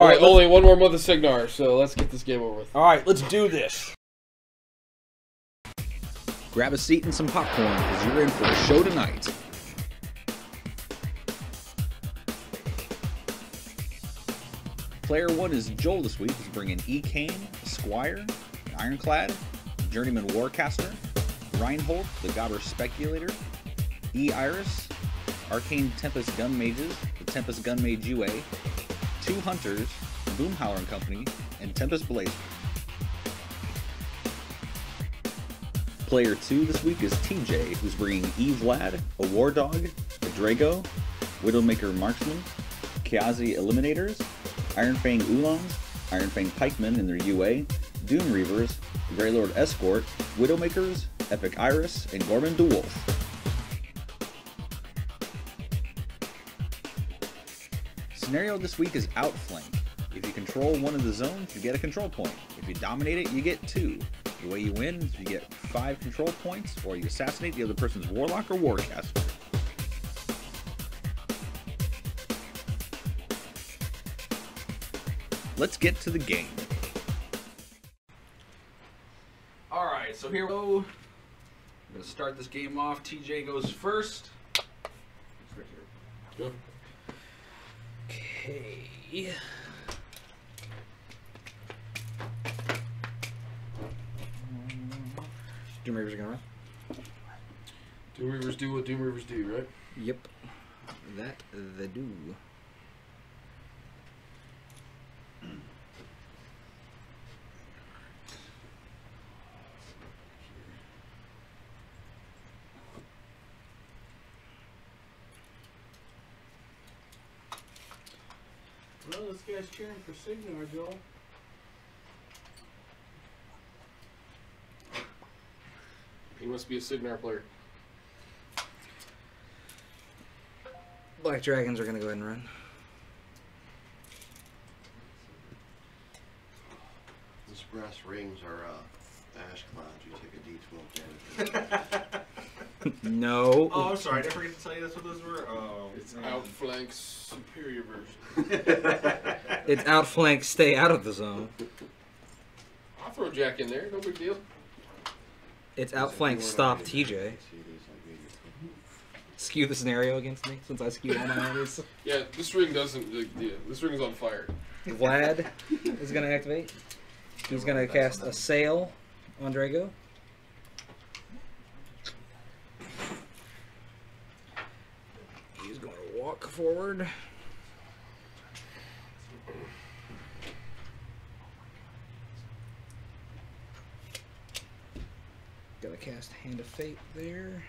All right, only one more month of Cygnar, so let's get this game over with. All right, let's do this. Grab a seat and some popcorn because you're in for a show tonight. Player 1 is Joel this week. He's bringing E-Kane, Squire, Ironclad, Journeyman Warcaster, Reinhold, the Gobber Speculator, E-Iris, Arcane Tempest Gun Mages, the Tempest Gun Mage UA, 2 Hunters, Boomhowler and Company, and Tempest Blazer. Player 2 this week is TJ, who's bringing E-Vlad, a War Dog, a Drago, Widowmaker Marksman, Kiazi Eliminators, Ironfang Oolongs, Ironfang Pikemen in their UA, Doom Reavers, Greylord Escort, Widowmakers, Epic Iris, and Gorman DeWolf. Scenario this week is Outflank. If you control one of the zones, you get a control point. If you dominate it, you get 2. The way you win is you get 5 control points, or you assassinate the other person's Warlock or Warcaster. Let's get to the game. Alright, so here we go. I'm going to start this game off. TJ goes first. It's right here. Go. Okay. Doom Reavers are gonna run. Doom Reavers do what Doom Reavers do, right? Yep. That they do. Well, this guy's cheering for Cygnar, Joel. He must be a Cygnar player. Black Dragons are gonna go ahead and run. Those brass rings are ash clouds. You take a D12 damage. No. Oh, I'm sorry. Did I forget to tell you that's what those were? Oh, It's Outflank's superior version. It's Outflank, stay out of the zone. I'll throw Jack in there, no big deal. It's Outflank, stop TJ. Skew the scenario against me, since I skewed all my enemies. Yeah, this ring doesn't. Yeah, this ring is on fire. Vlad is going to activate. He's going to cast a Sail on Drago. He's going to walk forward. Got to cast Hand of Fate there.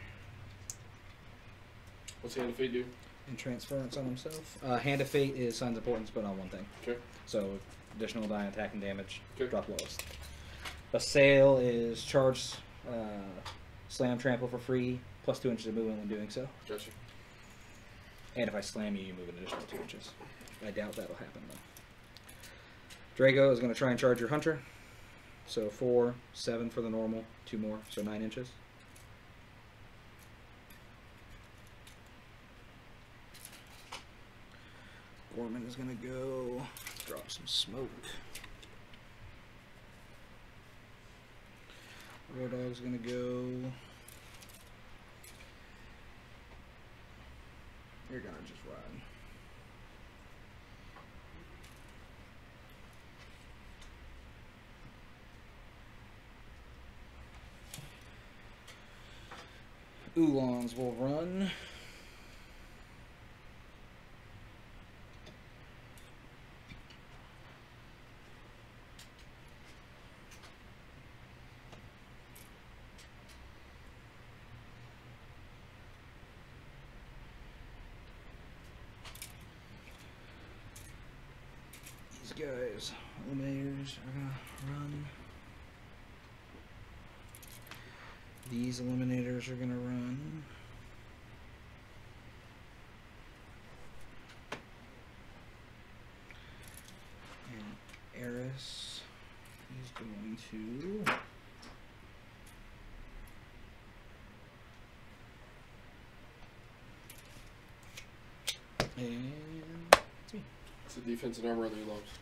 What's Hand of Fate do? And transference on himself. Hand of Fate is Signs of Importance, but on one thing. Okay. So additional die, attack, and damage. Okay. Drop lowest. A Sail is charge, slam, trample for free, plus 2 inches of movement when doing so. Gotcha. And if I slam you, you move an additional 2 inches. I doubt that'll happen though. Drago is going to try and charge your hunter. So 4, 7 for the normal, 2 more, so 9 inches. Gorman is going to go drop some smoke. Road Dog's going to go. You're going to just ride. Oolongs will run. These guys, eliminators, are gonna run. These eliminators are gonna run. And Eris is going to and it's me. What's the defense and armor on the Ulams?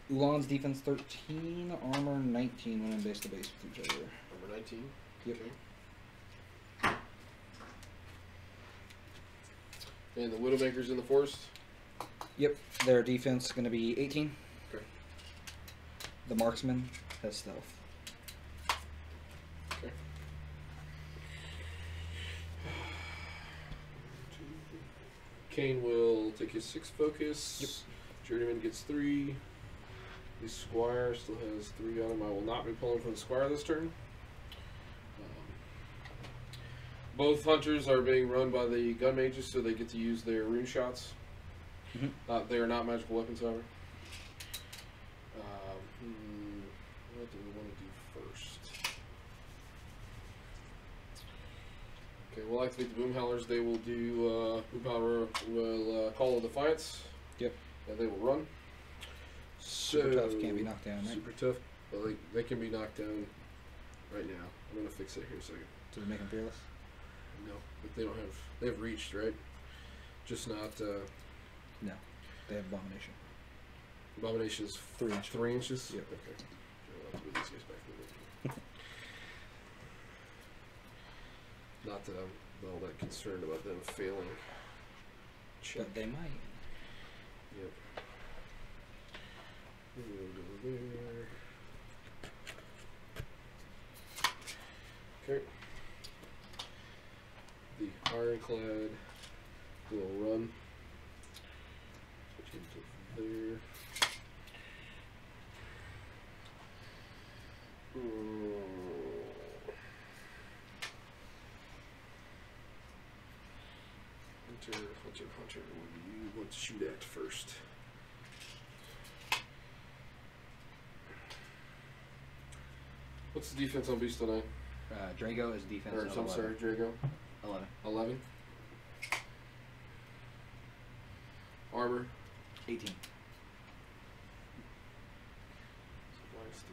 Ulan's defense 13, armor 19 when in base to base with each other. Number 19? Yep. Okay. And the Widowmaker's in the forest? Yep, their defense is going to be 18. Okay. The marksman has stealth. Okay. Kane will take his 6 focus. Yep. Journeyman gets 3. The Squire still has 3 on him. I will not be pulling from the Squire this turn. Both hunters are being run by the gun mages, so they get to use their rune shots. They are not magical weapons, however. What do we want to do first? Okay, we'll activate the Boom Howlers. They will do, Boom Howler will call a Defiance. Yep. And they will run. Super tough, can't be knocked down, right? Super tough. Well, they can be knocked down right now. I'm going to fix it here in a second. Do we make them fearless? No, but they don't have, they have reached, right? Just not, No. They have abomination. Abomination's 3 inches. 3 inches? Yep. Okay. I'll have to move these guys back a little bit. Not that I'm all that concerned about them failing. Check. But they might. Yep. We'll go there. Okay. The Ironclad will run. Switch into there. Hunter, what do you want to shoot at first? What's the defense on Beast 9? Drago is defense. Or, of I'm 11. sorry, Drago. 11. 11. Armor. 18. So minus 3.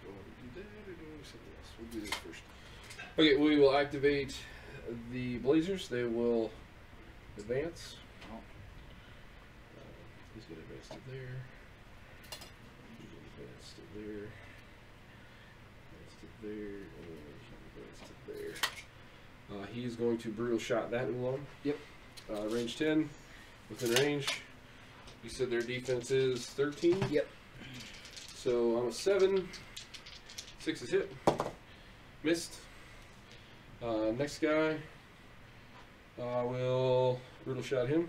Do I want to do that or do I do something else? We'll do this first. Okay, we will activate the Blazers. They will advance. Oh. He's going to advance to there. He's going to advance to there. Advance to there. And advance to there. He's going to brutal shot that Ulam. Yep. Range 10. Within range. You said their defense is 13? Yep. So I'm a 7. 6 is hit. Missed. Next guy. Will brutal shot him.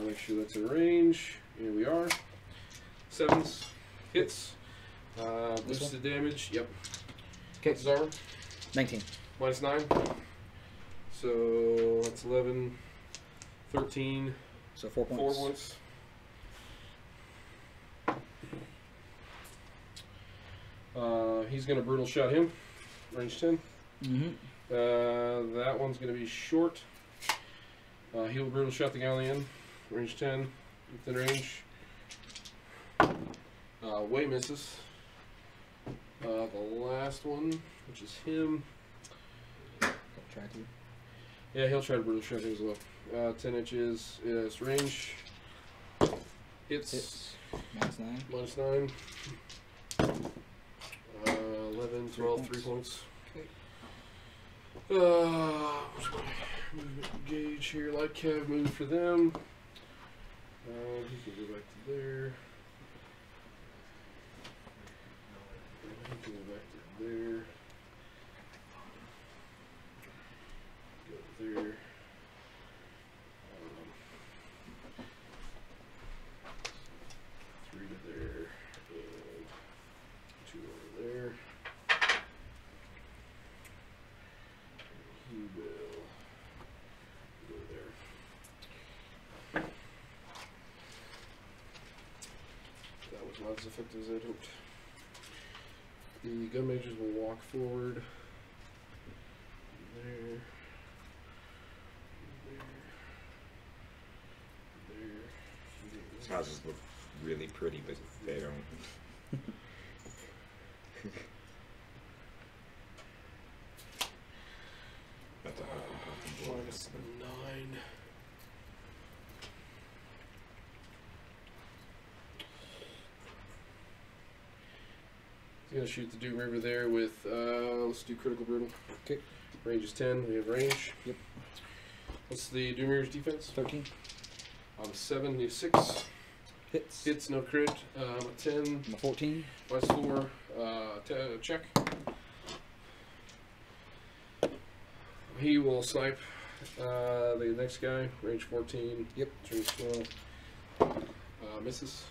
Make sure that's in range. Here we are. 7s. Hits. Boosted damage. Yep. Okay. What's his armor? 19. Minus 9. So that's 11. 13. So 4 points. 4 points. He's going to brutal shot him. Range 10. That one's going to be short. He'll brutal shot the guy on the end. Range 10. Within range. Way misses. The last one, which is him. Try to. Yeah, he'll try to brutal shot him as well. 10 inches is range. Hits. Minus 9. Minus 9. 11, 12, 3 points. Okay. Where's my movement gauge here? Light cav move for them. He can go back to there. He can go back to there. Go there. 3 to there. And 2 over there. He will go there. That was not as effective as I'd hoped. The gun majors will walk forward. There. These houses look really pretty, but they don't. That's a 9. He's gonna shoot the Doom Reaver there with, let's do Critical Brutal. Okay. Range is 10. We have range. Yep. What's the Doom Reaver's defense? 13. I'm 7. He's 6. Hits. Hits, no crit. I'm a 10. I'm a 14. Minus 4. Check. He will snipe the next guy. Range 14. Yep. Range 12. Misses.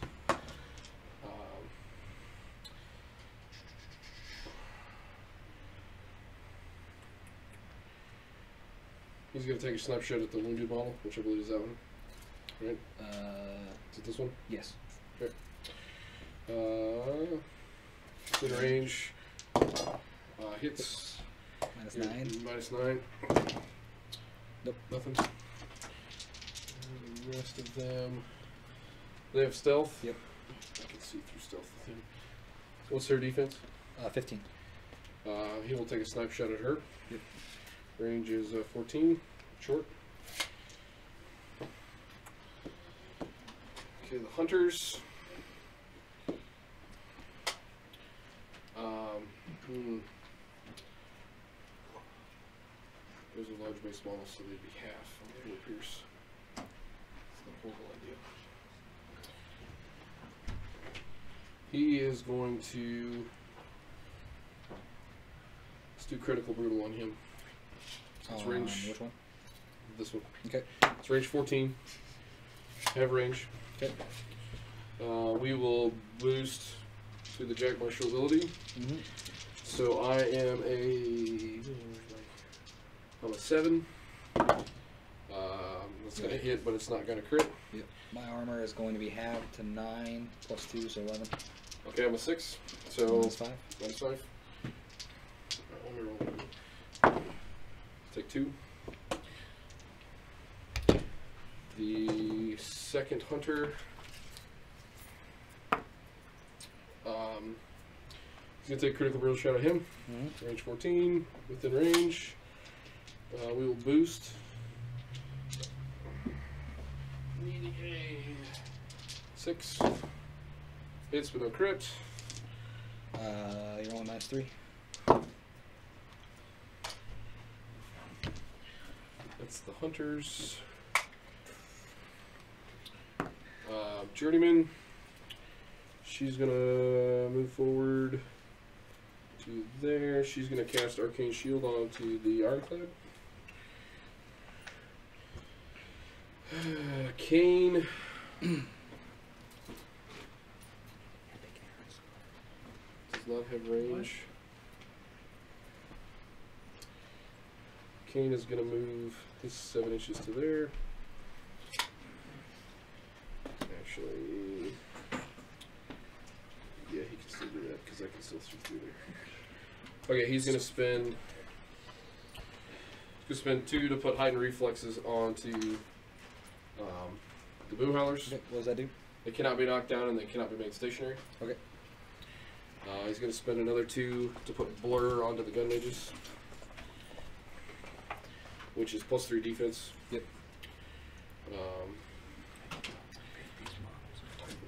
He's going to take a snapshot at the wounded model, which I believe is that one. Right? Is it this one? Yes. Okay. It's in range. Hits. Minus You're 9. Minus 9. Nope. Nothing. And the rest of them. They have stealth? Yep. I can see through stealth with him. What's her defense? 15. He will take a snapshot at her. Yep. Range is 14. Short. Okay, the hunters. There's a large base model, so they'd be half on the Blue Pierce. It's a horrible idea. He is going to. Let's do Critical Brutal on him. It's range. Which one? This one. Okay. It's range 14. Have range. Okay. We will boost to the Jack Marshall ability. Mm-hmm. So I am I'm a 7. It's going to hit, but it's not going to crit. Yep. My armor is going to be halved to 9 plus 2, so 11. Okay, I'm a 6. So Minus 5. Minus 5. Take 2. The second hunter. He's going to take a critical brutal shot at him. Mm-hmm. Range 14. Within range. We will boost. Needing a 6. Hits but no crit. You're on minus 3. That's the hunters. Journeyman. She's gonna move forward to there. She's gonna cast Arcane Shield onto the Ironclad. Kane. Does not have range. Kane is gonna move his 7 inches to there. Actually, yeah, he can still do that because I can still shoot through there. Okay, he's gonna spend 2 to put heightened reflexes onto the boom howlers. Okay. What does that do? They cannot be knocked down and they cannot be made stationary. Okay. He's gonna spend another 2 to put blur onto the gun mages, which is plus 3 defense. Yep.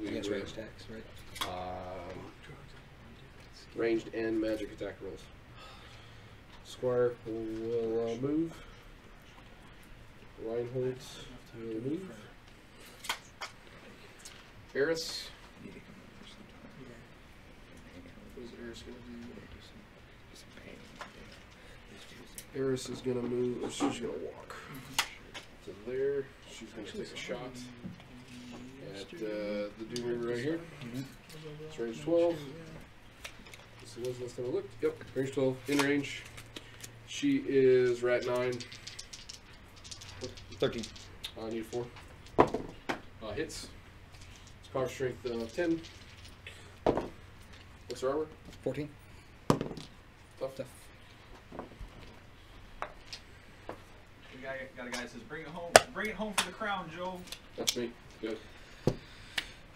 Against ranged attacks, right? Ranged and magic attack rolls. Squire will move. Reinhold will move. Eris. What is Eris going to do? Eris is going to move, or she's going to walk to there. She's going to take a shot at the Doom Reaver right here. It's range 12. This was last time I looked. Yep, range 12. In range. She is rat 9. 13. I need 4. Hits. It's power strength 10. What's her armor? 14. Tough. The guy got a guy that says, "Bring it home for the crown, Joe." That's me. Good.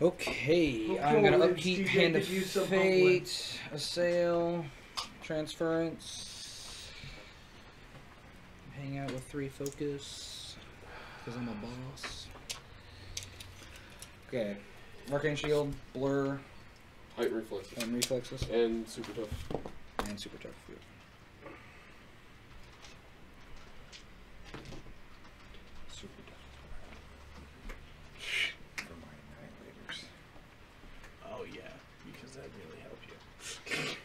Okay, Oh, I'm gonna Joel, upkeep TJ Hand of could use some Fate, Assail, Transference, hang out with 3 focus because I'm a boss. Okay, Arcane Shield, Blur, Height reflexes. and Reflexes, And super tough. and Super Tough. Yep. Super tough. For my annihilators. Oh yeah, because that really helped you.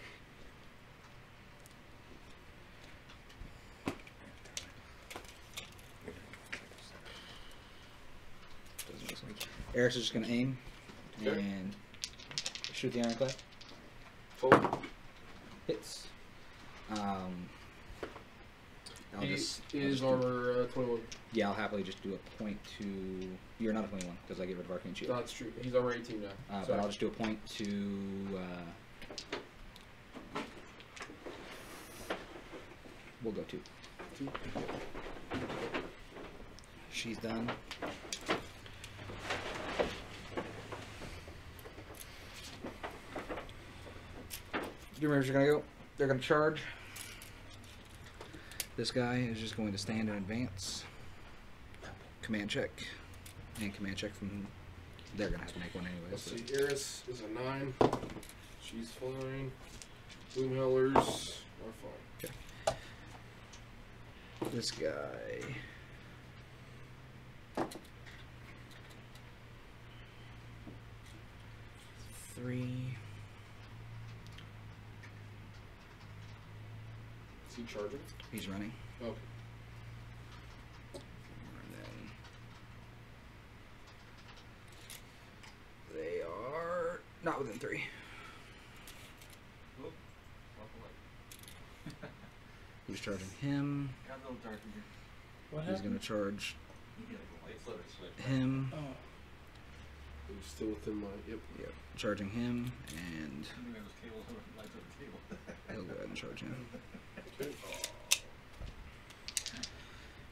Doesn't look like Eric's just gonna aim Okay. and shoot the Ironclad. Forward. Hits. I'll He just is do- armor 21. Yeah, I'll happily just do a point to. You're not a 21 because I get rid of Arcane Shield. No, that's true. He's armor 18 now. But Sorry. I'll just do a point to. We'll go 2. 2. She's done. Dreamers are gonna go. They're gonna charge. This guy is just going to stand and advance. Command check. And command check from. They're gonna have to make one anyway. Let's So. see. Eris is a 9. She's fine. Boomhellers are fine. This guy. Three. Is he charging? He's running. Okay. And then they are not within 3. Walk away. Who's charging him? Got a little dark in here. What He's going to charge You get a light sliver switch. him. Oh. He's still within my. Yep. Yep. Charging him, and Anyway, those cables are lights on the table. he'll go ahead and charge him. Okay.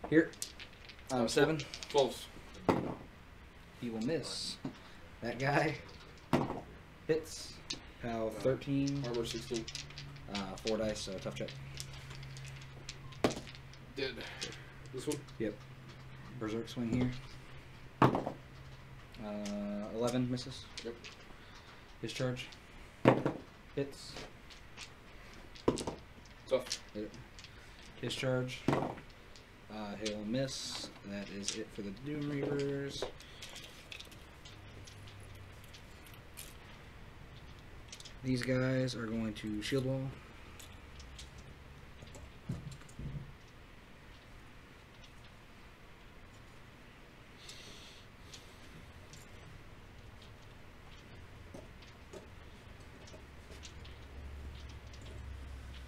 Here. 7. 12s. He will miss. That guy hits. How 13. Armor 16. 4 dice, so tough check. Dead. This one? Yep. Berserk swing here. 11 misses. Yep. His charge. Hits. Tough. His charge. He'll miss. That is it for the Doom Reavers. These guys are going to shield wall.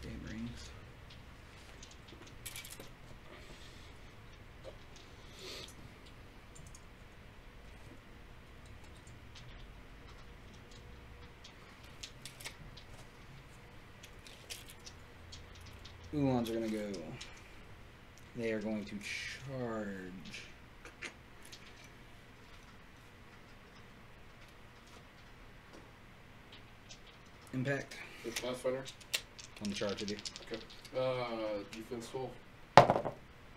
Damn rings. Ulans are going to go. They are going to charge. Impact Good Pathfinder. on the charge, I do. Okay. Defense 12.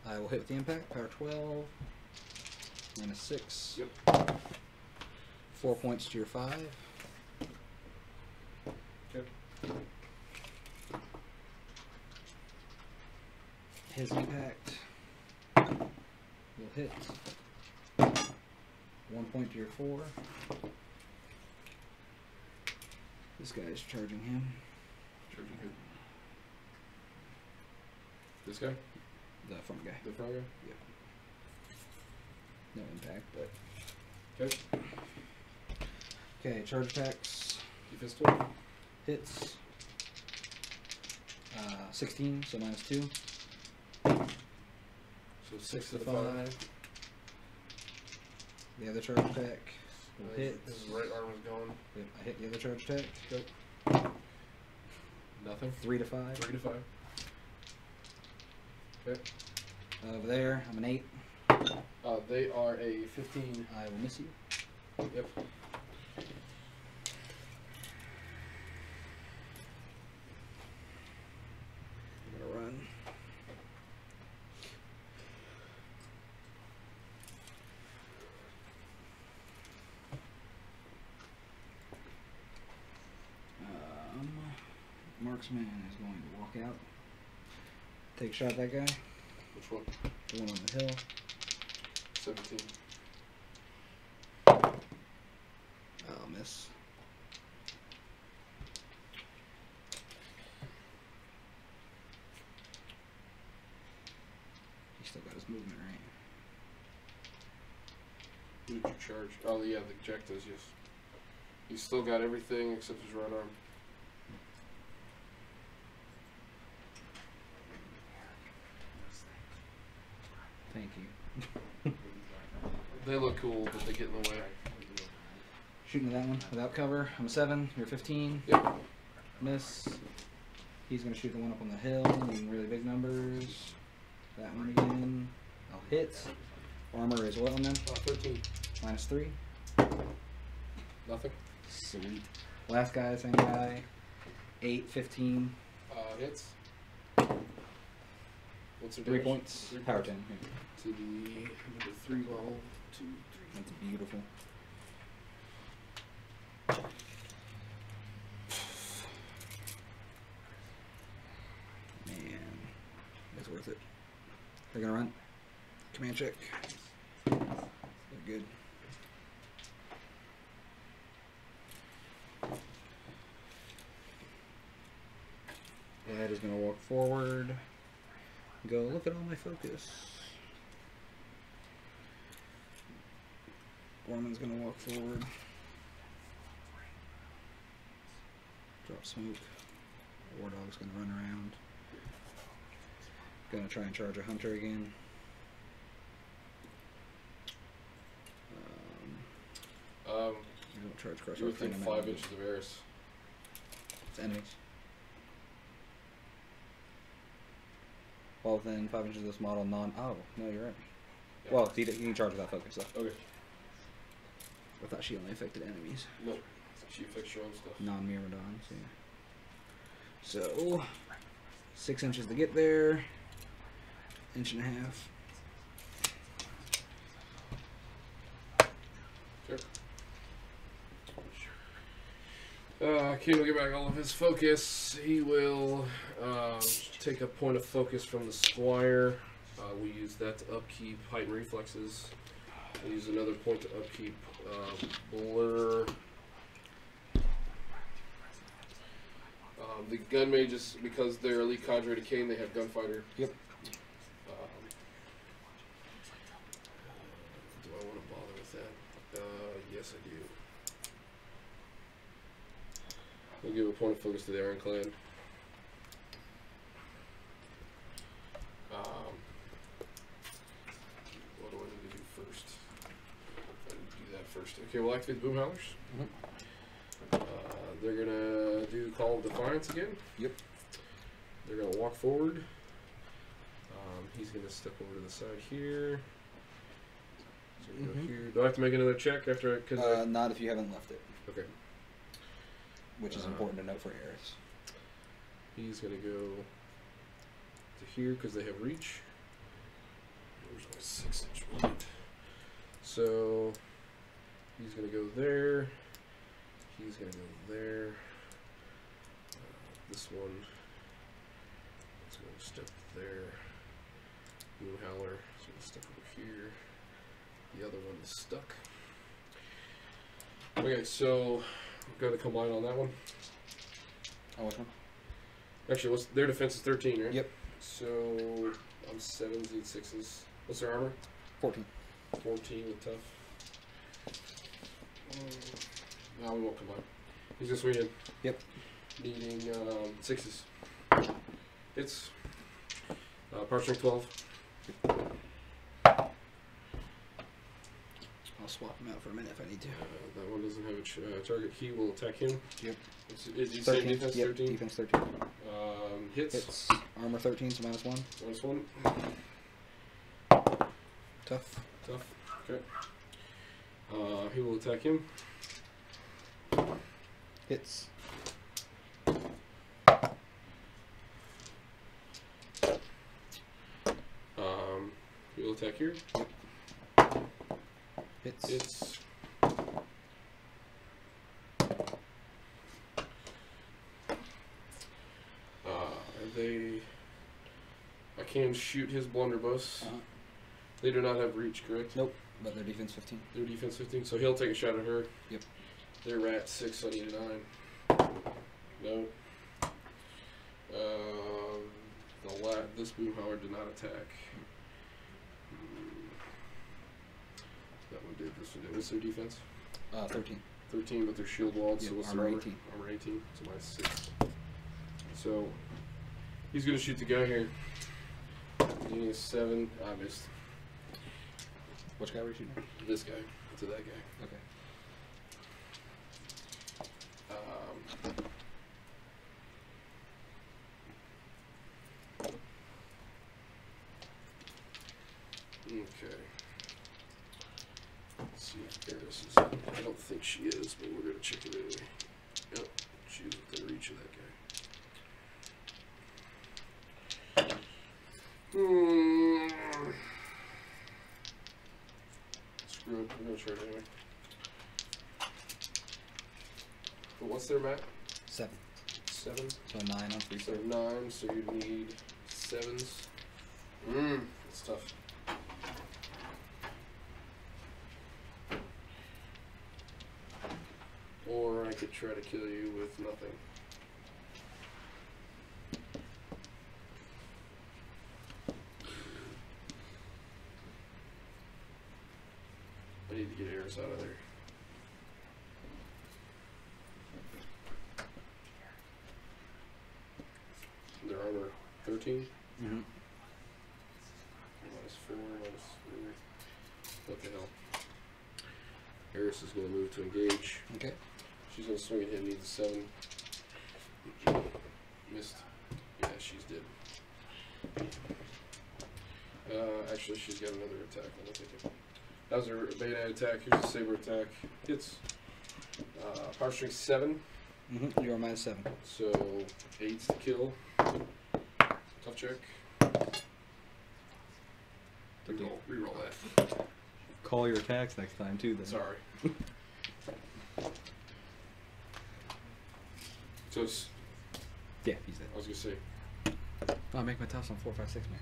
I will hit with the impact. Power 12. And a 6. Yep. 4 points to your 5. Okay. His impact will hit. 1 point to your 4. This guy is charging him. Charging who? This guy? The front guy. The front guy? No impact, but. Okay. Okay, charge attacks. Defense 12. Hits. 16, so -2. So 6 to the 5. The other charge attack will hit. His right arm is gone. Yep, I hit the other charge attack. Okay. Nothing. 3 to 5. 3 to 5. Okay. Over there, I'm an 8. They are a 15. I will miss you. Yep. I'm gonna run. Marksman is going to walk out. Take a shot at that guy. Which one? The one on the hill. 17. I'll miss. He still got his movement, right? Who did you charge? Oh, yeah, the Jack does, yes. He's still got everything except his right arm. Thank you. They look cool, but they get in the way. Shooting to that one without cover. I'm a 7. You're 15. Yep. Miss. He's going to shoot the one up on the hill using really big numbers. That one again. I'll hit. Armor is what on them? 13. -3. Nothing. Sweet. Last guy, same guy. 8, 15. Hits. What's their 3 damage? points. 3 Power points. 10. Yeah. To the number 3 level. 2, 3. That's beautiful. Man, it's worth it. They're gonna run. Command check. They're good. Brad is gonna walk forward. Go, look at all my focus. Borman's gonna walk forward. Drop smoke. War Dog's gonna run around. Gonna try and charge a hunter again. You don't charge cross. You would think 5 inches of Eris. It's enemies. Well, within 5 inches of this model, Oh, no, you're right. Yeah. Well, you can charge without focus, though. Okay. I thought she only affected enemies. No. She fixed your own stuff. Non-Myrmidons, yeah. So, 6 inches to get there. 1.5 inches. Sure. King will get back all of his focus. He will take a point of focus from the Squire. We use that to upkeep height and reflexes. We use another point to upkeep blur. The gun mages, because they're elite cadre to Kane, they have gunfighter. Yep. Do I want to bother with that? Yes, I do. We'll give a point of focus to the Ironclad. What do I need to do first? I need to do that first. Okay, we'll activate the Boom Howlers. They're gonna do Call of Defiance again. Yep. They're gonna walk forward. He's gonna step over to the side here. So go here. Do I have to make another check after? Not if you haven't left it, Okay. which is important to note for Eris. He's gonna go to here because they have reach. Where's my 6-inch point? So he's gonna go there. He's gonna go there. This one is gonna step there. Boom Howler is gonna step over here. The other one is stuck. Okay, so we're gonna combine on that one. Oh, which one? Actually, their defense is 13, right? Yep. So I'm 7s, need 6s. What's their armor? 14. 14 with tough. No, we won't combine. He's gonna swing in. Yep. Needing 6s. Hits. Power strength 12. I'll swap him out for a minute if I need to. That one doesn't have a target. He will attack him. Yep. Did you say defense Yep. 13? Defense 13. Hits. Hits. Armor 13, so -1. -1. Tough. Tough. Okay. He will attack him. Hits. He will attack here. Hits. It's I can shoot his blunderbuss. Uh-huh. They do not have reach, correct? Nope. But their defense 15. Their defense 15, so he'll take a shot at her. Yep. They're at 6, so I need a 9. No. This Boomhauer did not attack. That one did. This one did. What's their defense? 13. 13, but they're shield walled. Yep, So what's armor their armor? 18. Armor 18. So minus 6. So he's gonna shoot the guy here. He needs 7. I missed. Which guy were you shooting? This guy to that guy. Okay. Okay. Let's see if Eris is. I don't think she is, but we're gonna check it anyway. Yep, she's within reach of that guy. Screw it. We're gonna try it anyway. But what's their map? 7. 7. So 9 on free So serve. 9. So you need 7s. That's tough. Or I could try to kill you with nothing. I need to get Eris out of there. Their armor 13. Mm-hmm. Minus 4, minus 3. What the hell? Eris is going to move to engage. Okay. She's going to swing at him, needs a 7. Missed. Yeah, she's dead. Actually, she's got another attack. Let me take it. That was her bayonet attack. Here's a saber attack. Hits. Power strength 7. Mm-hmm. You are minus 7. So 8's to kill. Tough check. Reroll that. Call your attacks next time, too, then. Sorry. So it's, Yeah, he's dead. I was gonna say, Oh, I make my toss on 4, 5, 6, man.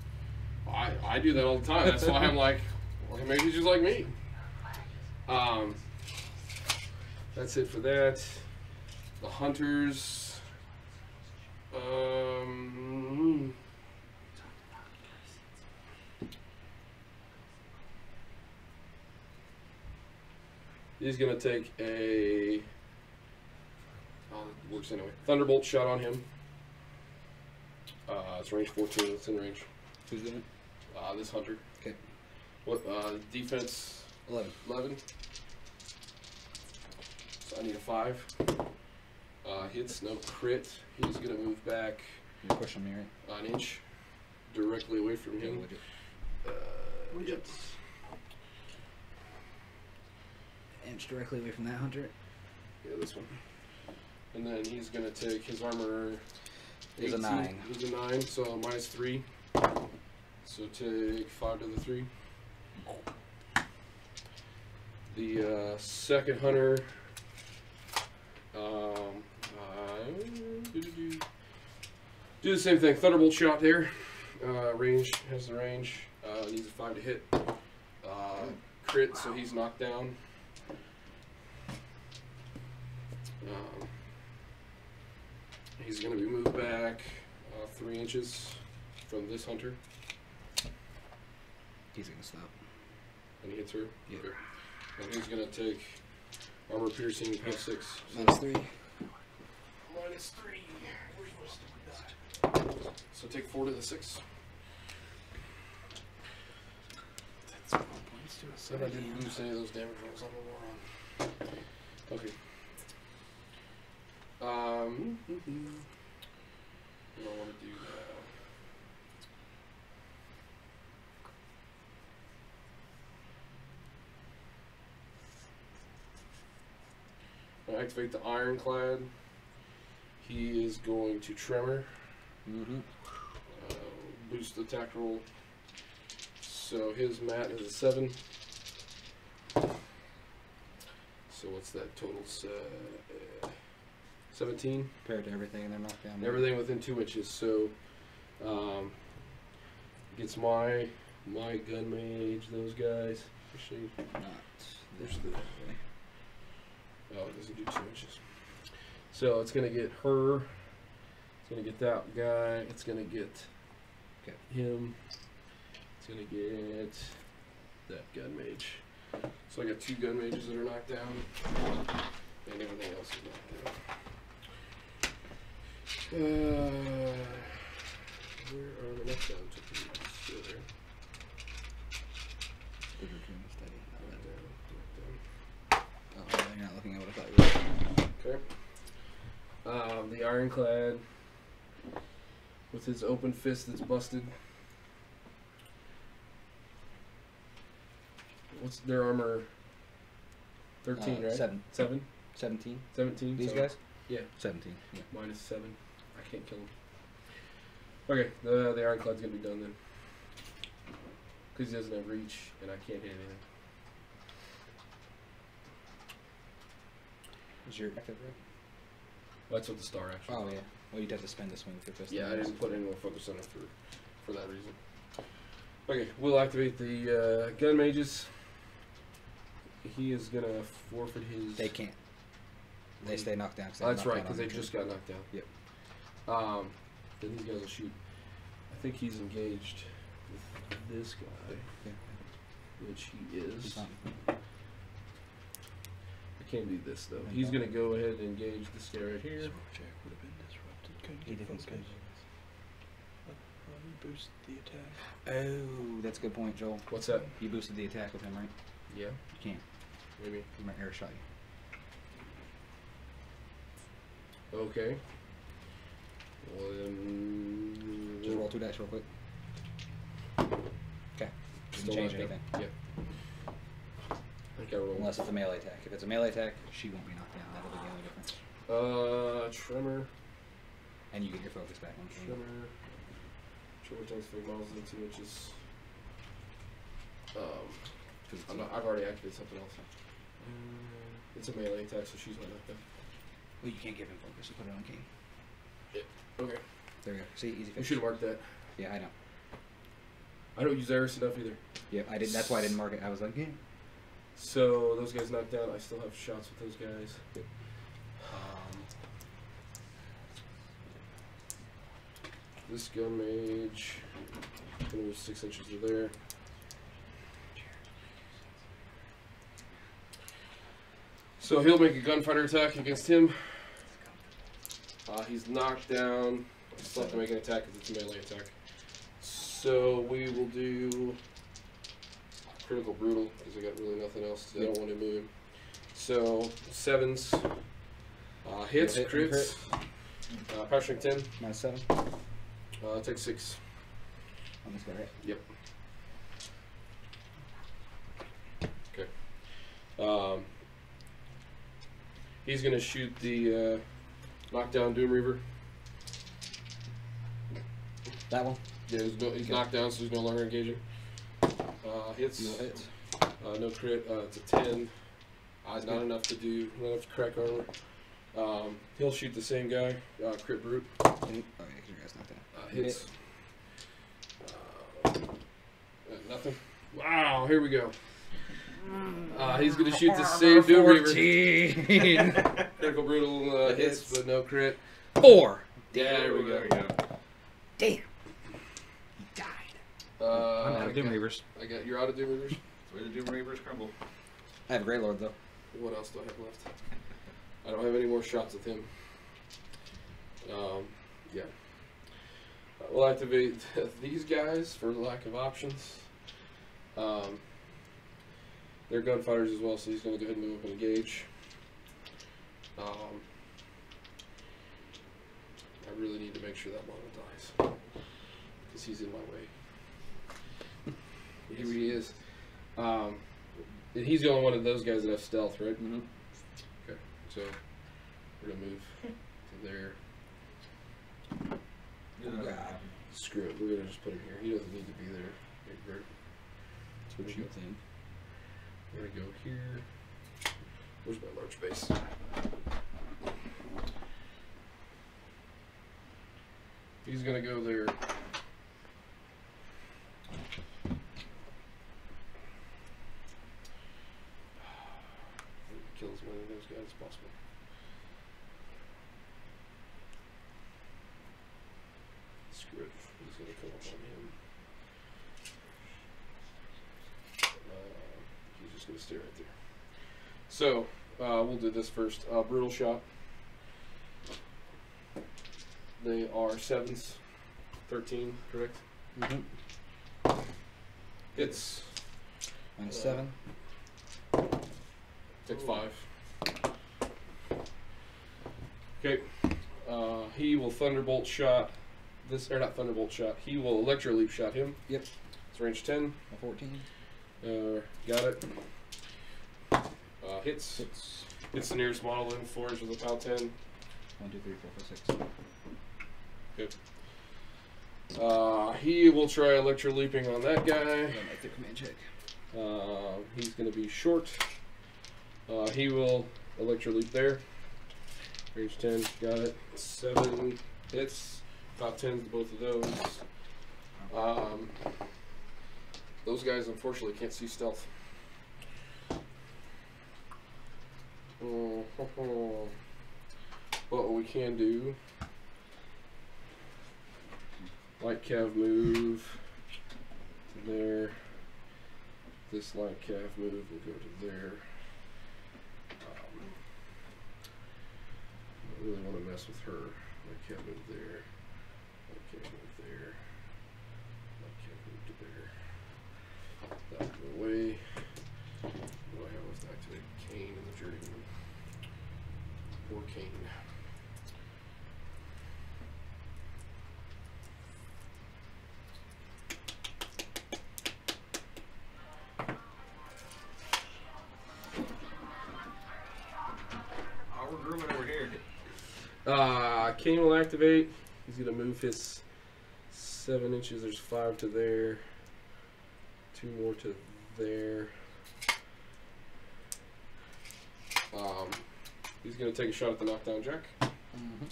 I do that all the time. That's why I'm like, well, maybe he's just like me. That's it for that. The hunters. He's gonna take a. Oh, it works anyway. Thunderbolt shot on him. It's range 14. It's in range. Who's doing it? This hunter. Okay. What defense? 11. 11. So I need a 5. Hits, no crit. He's gonna move back You're pushing me, right? an inch directly away from Yeah, him. widget. Yep. Inch directly away from that hunter. Yeah, this one. And then he's gonna take his armor. Is a 18. 9. He's a 9, so minus 3. So take 5 to the 3. The second hunter. Do the same thing. Thunderbolt shot there. Range has the range. Needs a 5 to hit. Crit, so he's knocked down. He's going to be moved back 3 inches from this hunter. He's gonna stop. And he hits her? Yeah. Okay. And he's going to take armor piercing plus 6. Minus 3. Minus 3. Where's my stupid die? So take 4 to the 6. That's 4 points to a Said I didn't lose any of those damage rolls. I'm a moron. Okay. I don't want to do that. I activate the Ironclad. He is going to Tremor. Mm-hmm. Boost the attack roll. So his mat is a 7. So what's that total? 17? Compared to everything, and they're knocked down. Everything within 2 inches. So Gets my gun mage, those guys. Actually, Not there's the. Oh, it doesn't do 2 inches. So it's gonna get her. It's gonna get that guy. It's gonna get him. It's gonna get that gun mage. So I got 2 gun mages that are knocked down, and everything else is knocked down. Where are the knockdown tokens? Still there. Oh, you're not looking at what I thought you were. Okay. The Ironclad with his open fist that's busted. What's their armor? 13, right? 7. 7? 17. 17? These so- guys? Yeah. 17. Yeah. -7. I can't kill him. Okay, the Ironclad's gonna be done then. Because he doesn't have reach, and I can't hit anything. Is your active right? That's what the star actually. Oh, yeah. Well, you'd have to spend the swing for this. Yeah, I didn't put any more focus on it for that reason. Okay, we'll activate the gun mages. He is gonna forfeit his. They can't. They stay knocked down. Oh, that's right, because they just got knocked down. Yep. Then these guys will shoot. I think he's engaged with this guy, Yeah. which he is. He's not. I can't do this though. He's gonna go ahead and engage this guy right here. He didn't focus. Boost the attack. Oh, that's a good point, Joel. What's that? You boosted the attack with him, right? Yeah, You can't. maybe. He might air shot you. Okay. Well then. Just roll 2 dice real quick. Okay. Doesn't Still change knocked down. anything. Yeah. I think I rolled. Unless it's a melee attack. If it's a melee attack, she won't be knocked down. That'll be the only difference. Tremor. And you get your focus back on the game. Tremor takes 3 miles and 2 inches. 'Cause it's I've already activated something else. It's a melee attack, so she's not knocked down. Well, you can't give him focus. You put it on king. Okay. There we go. See, easy You fix. should have marked that. Yeah, I know. I don't use Eris enough either. Yeah, I didn't. That's why I didn't mark it. I was like, yeah. So those guys knocked down. I still have shots with those guys. Yep. This gun mage gonna move 6 inches to there. So he'll make a gunfighter attack against him. He's knocked down. I still have to make an attack because it's a melee attack. So we will do critical brutal because I got really nothing else. I don't want to move him. So 7s, hits, Hit, crits, power strength 10. -7 Take 6. on this guy, right? Yep. Okay. He's gonna shoot the knockdown Doom Reaver. That one. Yeah, he's knocked down, so he's no longer engaging. Hits. No hits. No crit. It's a 10. Not enough to do. Not enough to crack armor. He'll shoot the same guy. Crit brute. Oh yeah, 'cause your guy's not that. Hits. Nothing. Wow. Here we go. He's gonna shoot the same Doom Reaver. 14. Critical brutal hits, but no crit. 4. Yeah, there we go. Damn. He died. I'm out of Doom Reavers. You're out of Doom Reavers? Where the Doom Reavers crumble. I have Grey Lord though. What else do I have left? I don't have any more shots with him. Yeah. We'll activate these guys for lack of options. They're gunfighters as well, so he's going to go ahead and move up and engage. I really need to make sure that model dies because he's in my way. Here he is. And he's the only one of those guys that have stealth, right? Mm-hmm. Okay, so we're gonna move to there. Screw it, we're gonna just put him here. He doesn't need to be there. Big bird. That's what you think. We're gonna go here. Where's my large base? He's gonna go there. kill as many of those guys as possible. Screw it. He's going to come up on him. He's just going to stay right there. So, we'll do this first. Brutal shot. They are 7s. 13, correct? Mm-hmm. It's -7. Take 5. Okay. He will thunderbolt shot this, or not thunderbolt shot. He will electro leap shot him. Yep. It's range 10. A 14. Got it. Hits. Hits. Hits the nearest model in 4 inches of pound 10. 1, 2, 3, 4, 5, 6. Good. He will try electro leaping on that guy. Make the command check. He's going to be short. He will electro leap there. Range 10, got it. 7 hits. Top 10s to both of those. Those guys unfortunately can't see stealth. What we can do, light cav move to there. This light cav move will go to there. I really want to mess with her. Light cav move there. Light cav move there. Light cav move to there. That will go away. What do I have with activate Kane and the Journeyman? Or Kane. We're grooming over here. Kane will activate. He's going to move his 7 inches. There's 5 to there. 2 more to there. He's going to take a shot at the knockdown jack. Mm-hmm.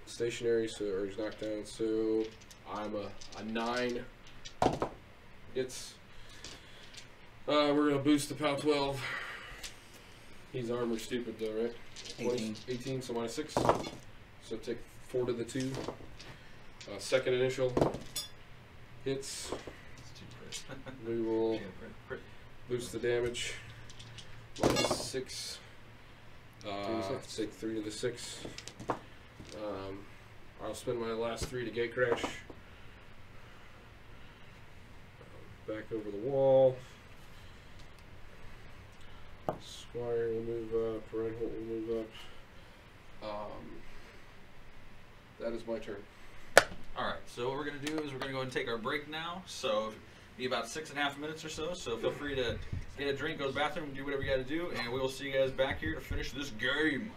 Stationary, so or he's knocked down. So I'm a 9. It's we're going to boost the POW 12. He's armor stupid though, right? 18. 18, so -6. So take 4 to the 2. Second initial hits. It's too crisp. We will Yeah, crit. boost the damage. -6. 3 to 6. Take 3 to the 6. I'll spend my last 3 to gate crash. Back over the wall. Squire will move up. Reinhold will move up. That is my turn. Alright, so what we're going to do is we're going to go and take our break now. So, be about 6.5 minutes or so. So, feel free to get a drink, go to the bathroom, do whatever you got to do. And we will see you guys back here to finish this game.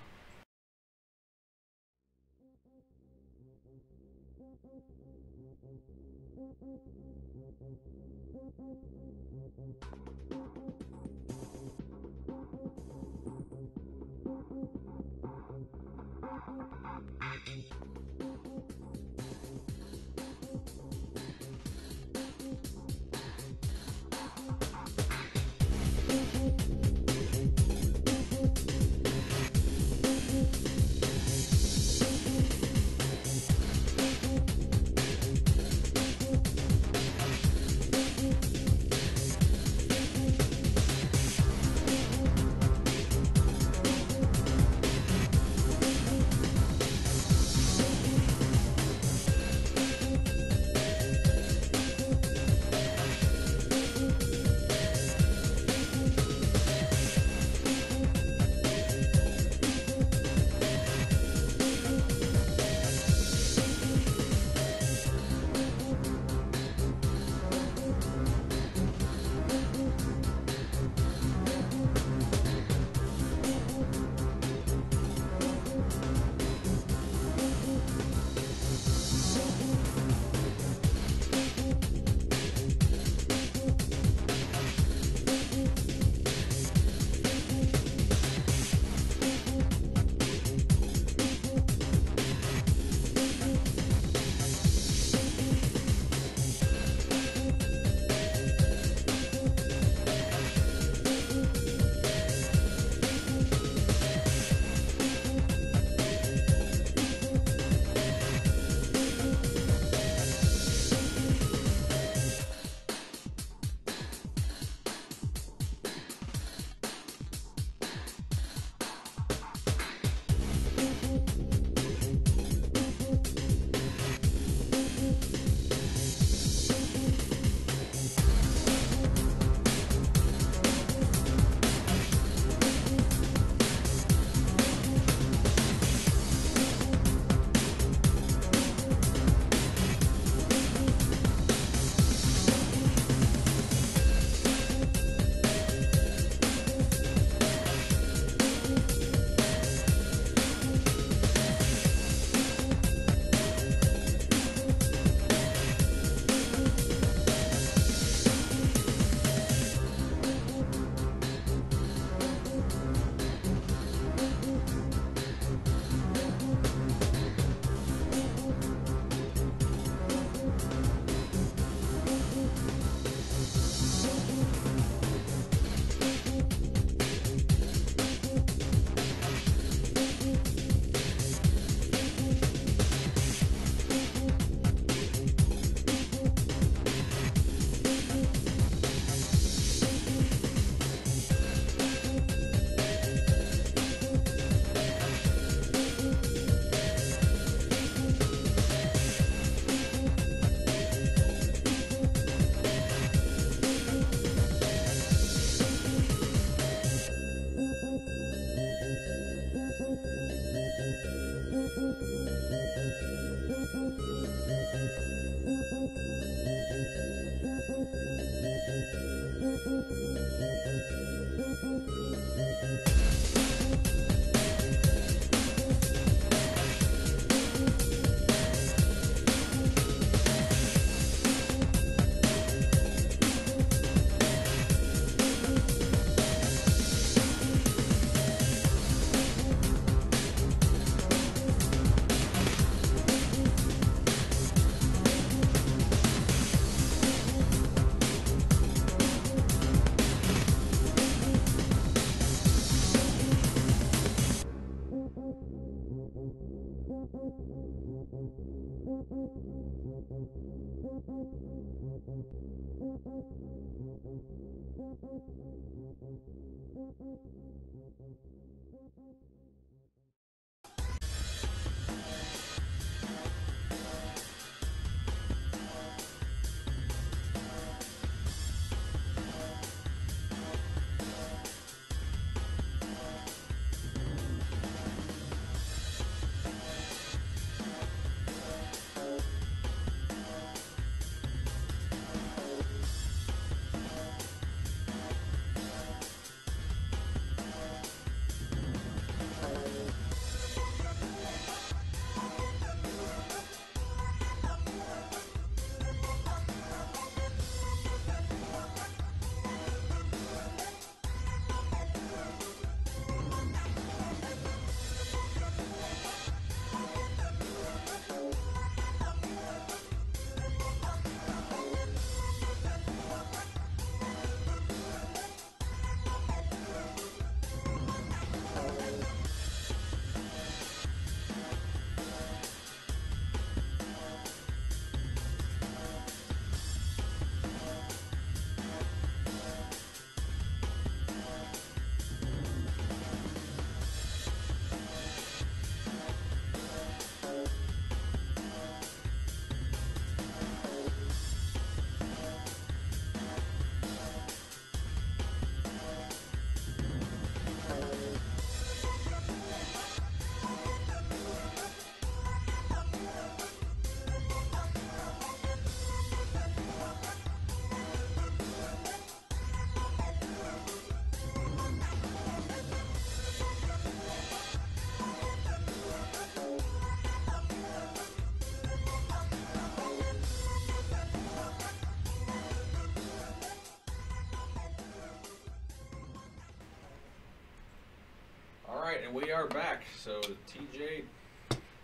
All right, and we are back. So TJ,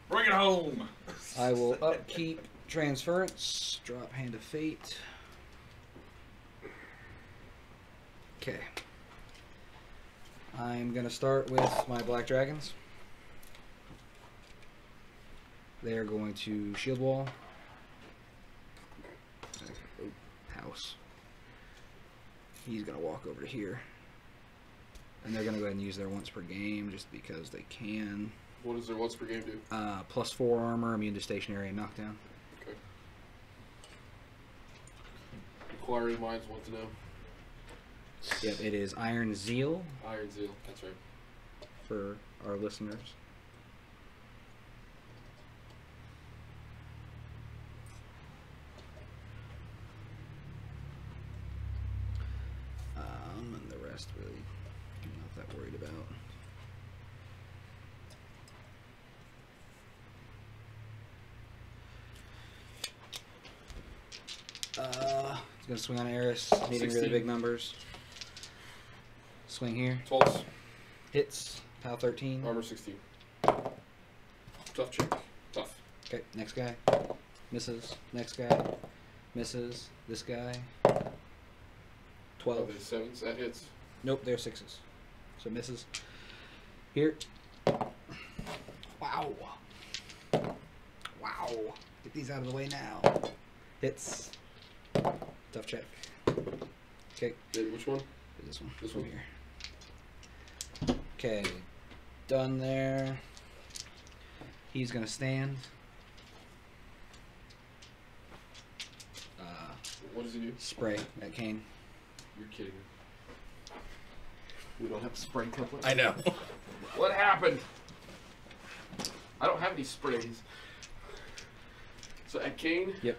bring it home. I will upkeep transference, drop Hand of Fate. Okay. I'm going to start with my Black Dragons. They're going to Shield Wall. House. He's going to walk over to here. And they're going to go ahead and use their once per game just because they can. What does their once per game do? +4 armor, immune to stationary and knockdown. Okay. Inquiring minds want to know. Yep, it is Iron Zeal Iron Zeal, that's right. for our listeners. And the rest really I'm not that worried about. He's gonna swing on Eris, needing really 16. big numbers. Swing here. 12, Hits. PAL 13. armor 16. Tough check. Tough. Okay, next guy. Misses. Next guy. Misses. This guy. 12. Oh, there's 7s. That hits. Nope, they're 6s. So misses. Here. Wow. Wow. Get these out of the way now. Hits. Tough check. Okay. Which one? This one. This From one. here. Okay. Done there. He's going to stand. What does he do? Spray at Kane. You're kidding me. We don't have a spray template? I know. What happened? I don't have any sprays. So at Kane? Yep.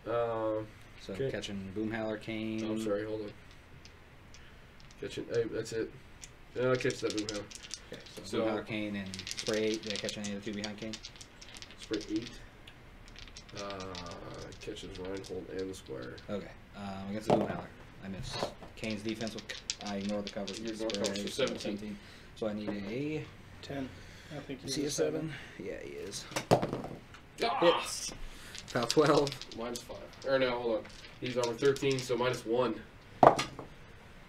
So So okay. catching Boomhowler, Kane. I'm sorry, hold on. Catching, hey, that's it. I'll catch that boom now. Okay, so, So- Boomhowler, Kane, and Spray 8. Did I catch any of the two behind Kane? Spray 8. Catches Reinhold and the Squire. Okay. Against the Boomhowler. I miss. Kane's defense, I ignore the covers. You ignore covers, so 17. So I need a 10. I think Is he's he a 7? Yeah, he is. Ah! Hits. Foul 12. -5. Or no, hold on. He's armor 13, so -1.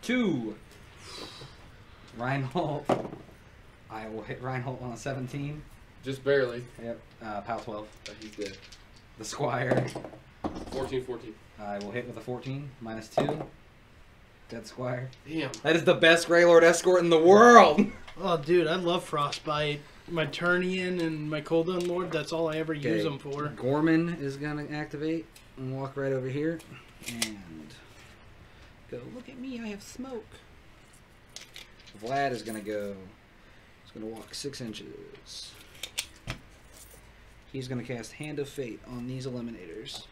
2. Reinhold. I will hit Reinhold on a 17. Just barely. Yep. Pal 12. He's dead. The Squire. 14. I will hit with a 14, -2. Dead Squire. Damn. That is the best Greylord escort in the world! Oh, dude, I love Frostbite. My Turnian and my Cold Unlord, that's all I ever use them for. Gorman is going to activate and walk right over here. And go, look at me, I have smoke. Vlad is going to go. He's going to walk 6 inches. He's going to cast Hand of Fate on these Eliminators.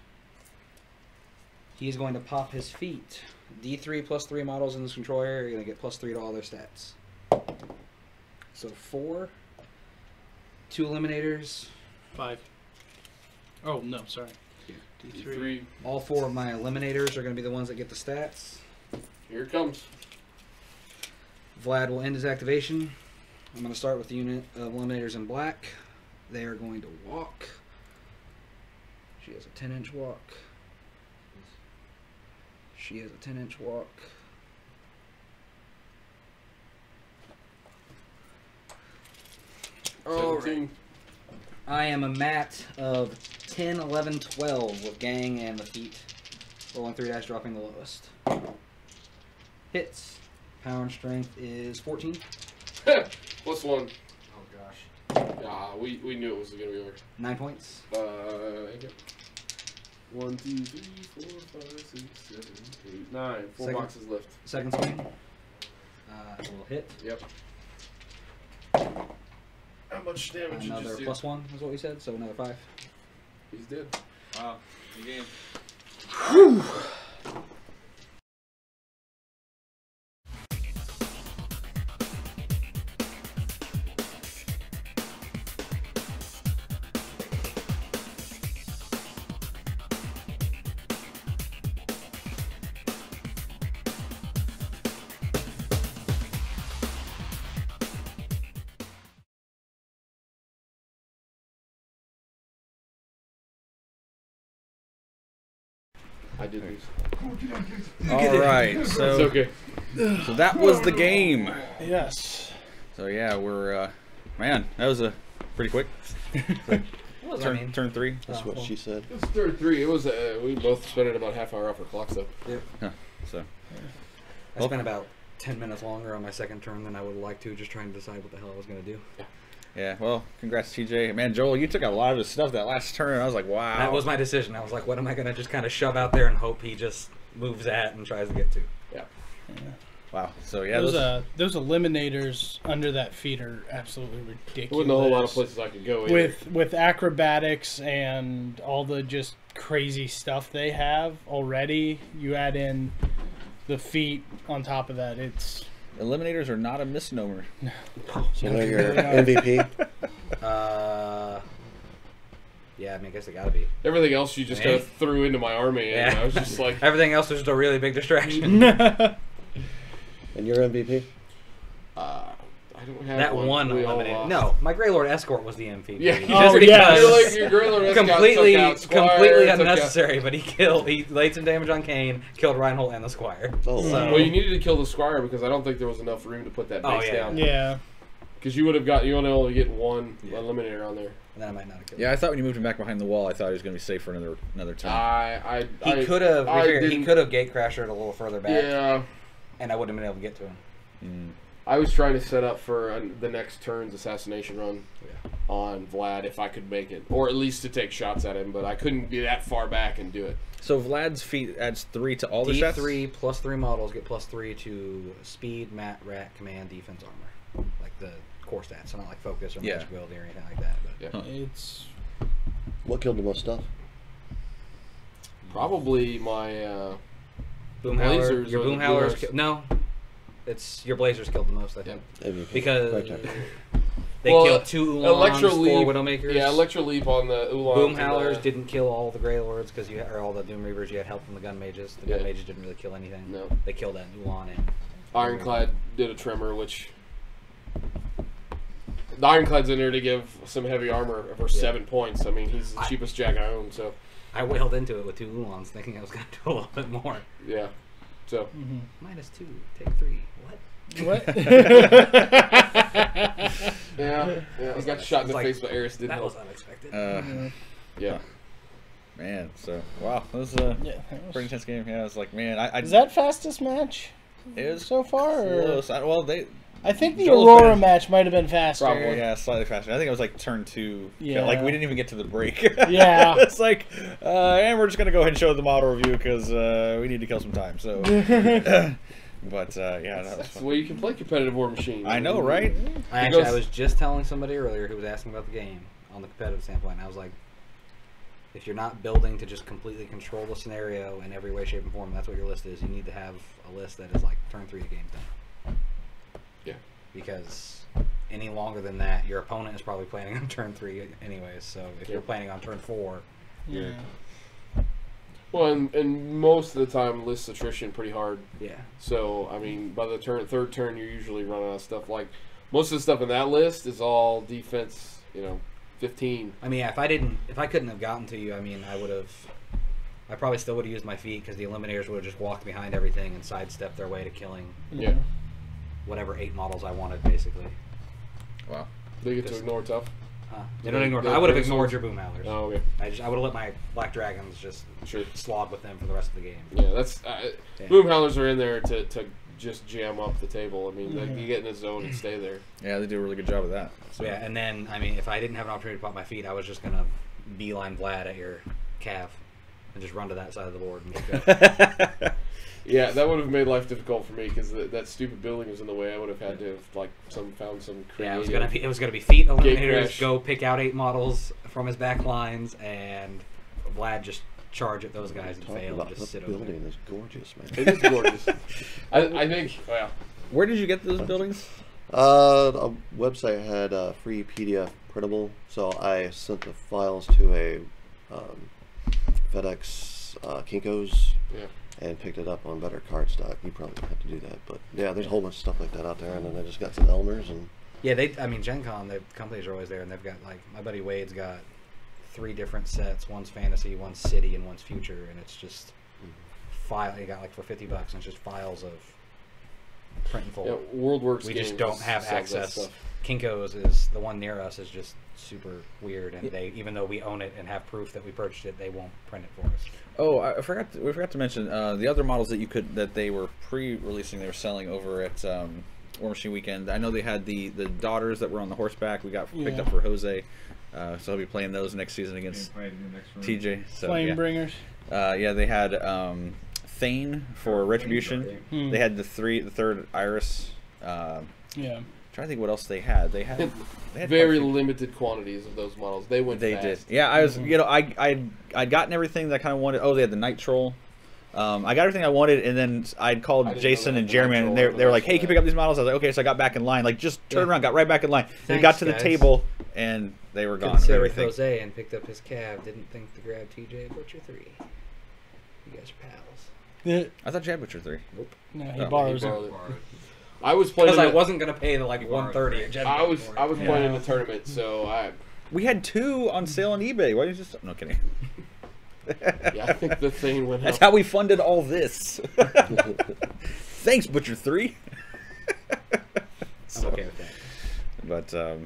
He's going to pop his feet. D3 +3 models in this control area are going to get +3 to all their stats. So 4, 2 Eliminators. 5. Oh, no, sorry. Yeah. D3. All 4 of my Eliminators are going to be the ones that get the stats. Here it comes. Vlad will end his activation. I'm going to start with the unit of Eliminators in black. They are going to walk. She has a 10-inch walk. She has a 10-inch walk. Alright. I am a mat of 10, 11, 12 with gang and the feet. Rolling 3 dice, dropping the lowest. Hits. Power and strength is 14. +1. Oh gosh. We knew it was going to be over. 9 points. 1, 2, 3, 4, 5, 6, 7, 8, 9. 4 Second. boxes left. Second swing. Will hit. Yep. How much damage did you Another do? +1 is what we said, so another 5. He's dead. Wow. Good game. I did lose. All right, It's so okay. so that was the game. Yes. So yeah, we're man, that was a pretty quick. Turn 3. That's what she said. It was third 3. It was. We both spent it about half hour off our clocks though. So I spent about 10 minutes longer on my second turn than I would like to, just trying to decide what the hell I was going to do. yeah, well, congrats TJ. Man, Joel, you took a lot of his stuff that last turn. I was like, wow. That was my decision. I was like, what am I going to just kind of shove out there and hope he just moves at and tries to get to? Wow. So yeah, Those eliminators under that feet are absolutely ridiculous. There wasn't a whole lot of places I could go either. With acrobatics and all the just crazy stuff they have already. You add in the feet on top of that. It's Eliminators are not a misnomer. So they're your MVP. Yeah, I mean, I guess it got to be. Everything else you just kind of threw into my army, and Yeah. I was just like, Everything else was just a really big distraction. And your MVP? I don't have That one We all eliminated. lost. No, my Greylord Escort was the MVP. Yeah. Oh, Just yeah. You're because like your Greylock completely Squire, took unnecessary, but he laid some damage on Kane, killed Reinhold and the Squire. Oh, So- wow. Well, you needed to kill the Squire because I don't think there was enough room to put that Oh, base yeah. down. yeah. Because you would have got, you only only get one Yeah. eliminator on there. And then I might not have killed Yeah, him. I thought when you moved him back behind the wall, I thought he was going to be safe for another turn. He could have. I He didn't- could have Gatecrashered a little further back, Yeah. and I wouldn't have been able to get to him. I was trying to set up for the next turn's assassination run Yeah. on Vlad if I could make it, or at least to take shots at him. But I couldn't be that far back and do it. So Vlad's feet adds 3 to all the stats? D3 plus 3 models get +3 to speed, mat, rat, command, defense, armor, like the core stats. So not like focus or Yeah. magic ability or anything like that. But Yeah. Huh. It's What killed the most stuff? Probably my Boom Blazers Howler, your or the Boom Howlers. Blazers. No, it's your Blazers killed the most, I think, MVP. because Right there. they Well, killed 2 Ulans, Electro 4 Leap. Widowmakers. Yeah, Electro Leap on the Ulan. Boom Howlers didn't kill all the Grey Lords because or all the Doom Reavers. You had help from the Gun Mages. The Gun Yeah. Mages didn't really kill anything. No. They killed that Ulan and Ironclad did a tremor, which the Ironclad's in there to give some heavy armor for 7 points. I mean, he's the cheapest jack I own, so I wailed into it with 2 Ulans, thinking I was going to do a little bit more. yeah. So -2, take 3. What? what? yeah, he got shot in the like- face by Eris. Didn't That help. was unexpected. Yeah. Man, so wow, that was Yeah, a that was- pretty intense game. Yeah, I was like, man, I Is that fastest match it was so far? Or? close. Well, they I think the Joel's Aurora been- match might have been faster. probably slightly faster. I think it was like turn 2. Yeah. Like we didn't even get to the break. Yeah. It's like, and we're just gonna go ahead and show the model review because we need to kill some time. So, but yeah, that was That's the fun. way you can play competitive War Machine. I know, right? I was just telling somebody earlier who was asking about the game on the competitive standpoint, and I was like, if you're not building to just completely control the scenario in every way, shape, and form, that's what your list is. You need to have a list that is like turn 3 the game's done. Yeah. Because any longer than that, your opponent is probably planning on turn 3 anyways. So if you're planning on turn 4, Yeah. Well, and most of the time lists attrition pretty hard. yeah. So I mean, by the third turn, you're usually running out of stuff. Like most of the stuff in that list is all defense. 15. I mean, if I couldn't have gotten to you, I mean, I probably still would have used my feet because the Eliminators would have just walked behind everything and sidestepped their way to killing Yeah. whatever 8 models I wanted, basically. Wow. They get to Just- ignore tough. They don't ignore. the I would have big ignored swords? your boom howlers. Oh, okay. I would have let my Black Dragons just Sure. slog with them for the rest of the game. Yeah, that's Yeah. boom howlers are in there to just jam up the table. I mean, Mhm. you get in the zone and stay there. Yeah, they do a really good job of that. So yeah, and then I mean, if I didn't have an opportunity to pop my feet, I was just gonna beeline Vlad at your calf and just run to that side of the board and just go. Yeah, that would have made life difficult for me because that stupid building was in the way. I would have had to have found some creative. Yeah, it was gonna be feet Gate Eliminators. crash. Go pick out 8 models from his back lines, and Vlad just charge at those guys and Talking fail about and just the sit over there. building is gorgeous, man. It is gorgeous. I think. Well, Where did you get those buildings? A website had a free PDF printable, so I sent the files to a FedEx Kinko's yeah. and picked it up on better cardstock. You probably don't have to do that, but yeah, there's a whole bunch of stuff like that out there, and then I just got some Elmers and Yeah, I mean, Gen Con, the companies are always there, and they've got, like, my buddy Wade's got 3 different sets. One's fantasy, one's city, and one's future, and it's just you got, like, for $50, and it's just files of print and fold. Yeah, WorldWorks We just Games don't have sells that access. stuff. Kinko's is the one near us is just super weird, and they, even though we own it and have proof that we purchased it, they won't print it for us. Oh, we forgot to mention the other models that they were pre-releasing. They were selling over at War Machine Weekend. I know they had the daughters that were on the horseback. We got picked up for Jose, so he'll be playing those next season against TJ. So Flame Bringers. yeah, they had Thane for Retribution. They had the third Iris. Yeah. Trying to think what else they had. They had Very quite a few. limited quantities of those models. They went They fast. did. Yeah, I was. I'd gotten everything that I kind of wanted. Oh, they had the Night Troll. I got everything I wanted, and then I'd called I didn't Jason know and that Jeremy, Night and Troll they were like, was "Hey, can you pick up these models?" I was like, "Okay." So I got back in line, like just turned around, got right back in line. Then got to the guys. table, and they were gone. with Considered everything. Jose and picked up his cab. Didn't think to grab TJ Butcher 3. You guys are pals. I thought you had Butcher 3. No, he Oh, borrows He it. borrowed it. I was playing. Because I in the- wasn't gonna pay the like 130 at Gen I Con was for it. I was playing in Yeah. the tournament, so I We had 2 on sale on eBay. Why did you just? No kidding. I think the thing went That's up. how we funded all this. Thanks, Butcher 3. I'm okay with that. But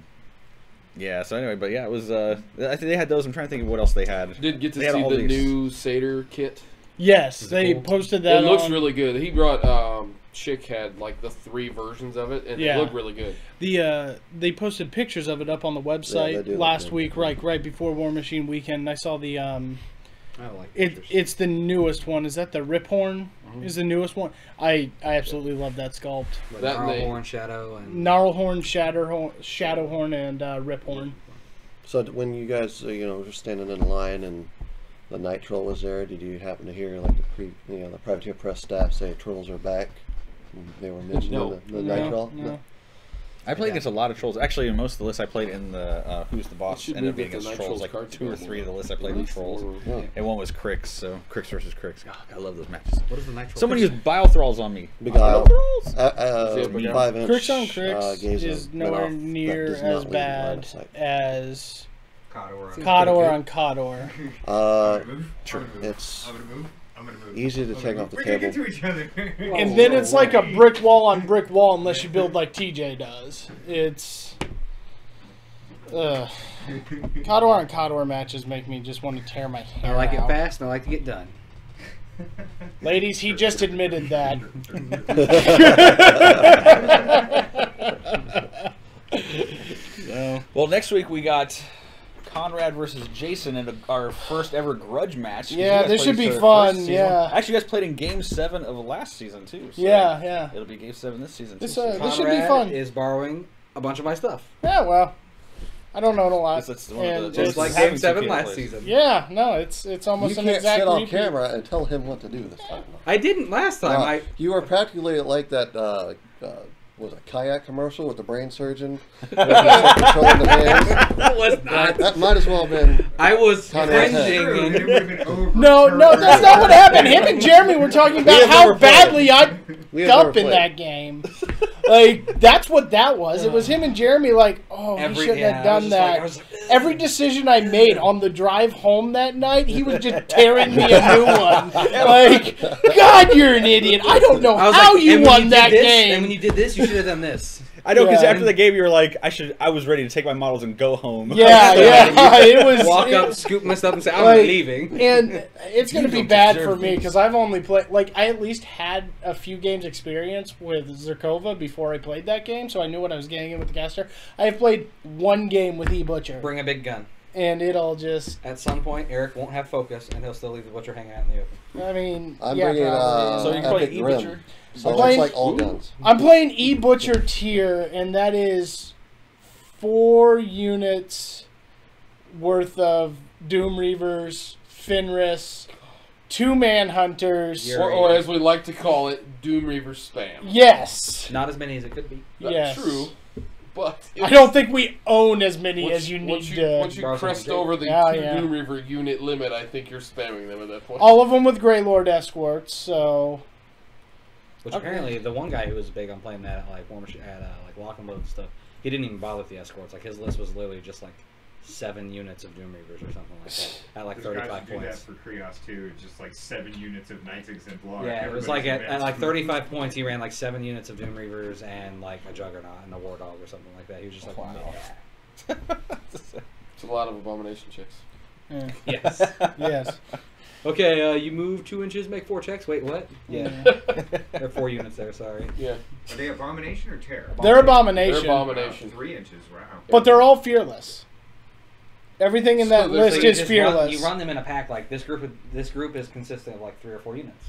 yeah. So anyway, but yeah, it was. I think they had those. I'm trying to think of what else they had. Did get to They had see all the these. new Satyr kit. Yes, Is it they cool? posted that. It looks on really good. He brought Chick had like the 3 versions of it, and Yeah. it looked really good. They posted pictures of it up on the they website do look last good. week, right before War Machine Weekend. And I saw the I don't like pictures. it's the newest one. Is that the Riphorn? Mhm. Is the newest one? I absolutely love that sculpt. With that Gnarl name. Horn Shadow and Gnarlhorn, Shadowhorn, and Riphorn. So when you guys, were standing in line and the Night Troll was there, did you happen to hear like the Privateer Press staff say Trolls are back? They were mentioning No. the Night Troll. No. I played against a lot of trolls. Actually, in most of the lists I played in the Who's the Boss should ended up move being it to against Night trolls. Trolls Like card 2 or table. 3 of the lists I played with trolls. Yeah. And one was Crix, so Crix versus Crix. Oh, I love those matches. what is the Nitro? Someone used Bile Thralls on me. Beguile. Thralls? 5-inch. Crix on Crix gaze is of nowhere runoff that near does not as leave line bad of sight. as Khador. Khador on Khador. It's I'm gonna move. I'm gonna move. easy to I'm take gonna off the move. We're gonna table. get to each other. And then it's like a brick wall on brick wall unless you build like TJ does. It's Khador and Khador matches make me just want to tear my hair I like it out. fast and I like to get done. Ladies, he just admitted that. Well, next week we got Conrad versus Jason in our first ever grudge match. 'Cause you Yeah, guys this played should be each other fun, first season. yeah. Actually, you guys played in Game 7 of last season, too. So Yeah. It'll be Game 7 this season, too. This, so this should be Conrad fun. is borrowing a bunch of my stuff. Yeah, well, I don't know a lot. That's one of And the- Just it's- like having Game two 7 people last plays. season. Yeah, no, it's You almost an can't exact sit on repeat. camera and tell him what to do this time. I didn't last time. No, you were practically like that. Was it kayak commercial with the brain surgeon? Controlling the hands. That was not. That might as well have been. I was Conrad's cringing. head. No, that's not what happened. Him and Jeremy were talking about have how never played. badly I We have up never in played. that game. Like, that's what that was. It was him and Jeremy like, oh, he shouldn't have done that. Every decision I made on the drive home that night, he was just tearing me a new one. Like, God, you're an idiot. I don't know I was how like, you and when won did that this, game. And when you did this, you should have done this. I know, because Yeah. after the game, you were like, I was ready to take my models and go home. Yeah, it was. Walk up, scoop my stuff, and say, I'm Like, leaving. And it's going to You be don't bad deserve for me this. because I've only played, like, I at least had a few games experience with Zerkova before I played that game, so I knew what I was getting in with the caster. I have played one game with E-Butcher, Bring a big gun. and it'll just, At some point, Eric won't have focus, and he'll still leave the butcher hanging out in the open. I mean, I'm yeah, bringing probably. So you can play Epic E-Butcher? Grim. So I'm it's playing- like all guns. I'm playing E-Butcher tier, and that is 4 units worth of Doom Reavers, Fenris, 2 Manhunters. You're- Or as we like to call it, Doom Reaver spam. Yes. Not as many as it could be. That's Yes. true. But I don't think we own as many once- as you need once to. Once you Borrow crest something. over the Yeah, 2 yeah. Doom Reaver unit limit, I think you're spamming them at that point. All of them with Grey Lord escorts, so Which apparently, the one guy who was big on playing that at like War Machine, at like Lock and Load and stuff, he didn't even bother with the escorts. Like his list was literally just like 7 units of Doom Reavers or something like that at like Those guys 35 should do that points. for Krios too. Just like 7 units of Knights Exemplar. Yeah, it was like at like 35 points, he ran like 7 units of Doom Reavers and like a Juggernaut and a War Dog or something like that. He was just like, Wow. It's a lot of abomination chicks. yeah. yes. yes. Okay, you move 2 inches, make 4 checks. Wait, what? Yeah, there are 4 units there. Sorry. Yeah. Are they Abomination or Terror? They're abomination, They're abomination. 3 inches. Wow. but they're all fearless. Everything in that So they're- list So you is just fearless. you run them in a pack. Like this group is consistent of like 3 or 4 units.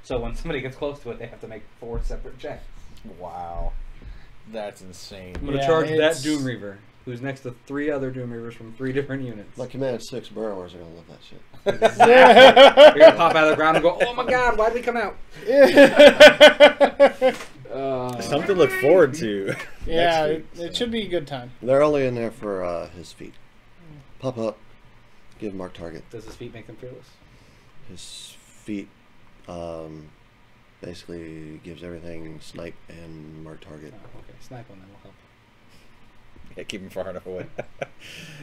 So when somebody gets close to it, they have to make 4 separate checks. Wow. That's insane. I'm gonna Yeah, charge it's- that Doom Reaver, who's next to 3 other Doom Reavers from 3 different units. My Command 6 burrowers are gonna love that shit. They're gonna pop out of the ground and go, "Oh my God, why'd we come out?" Something to look forward to. Yeah, next week, it should be a good time. They're only in there for his feet. Pop up, give mark target. Does his feet make them fearless? His feet basically gives everything snipe and mark target. Oh, okay, snipe on them will help. Yeah, keep them far enough away.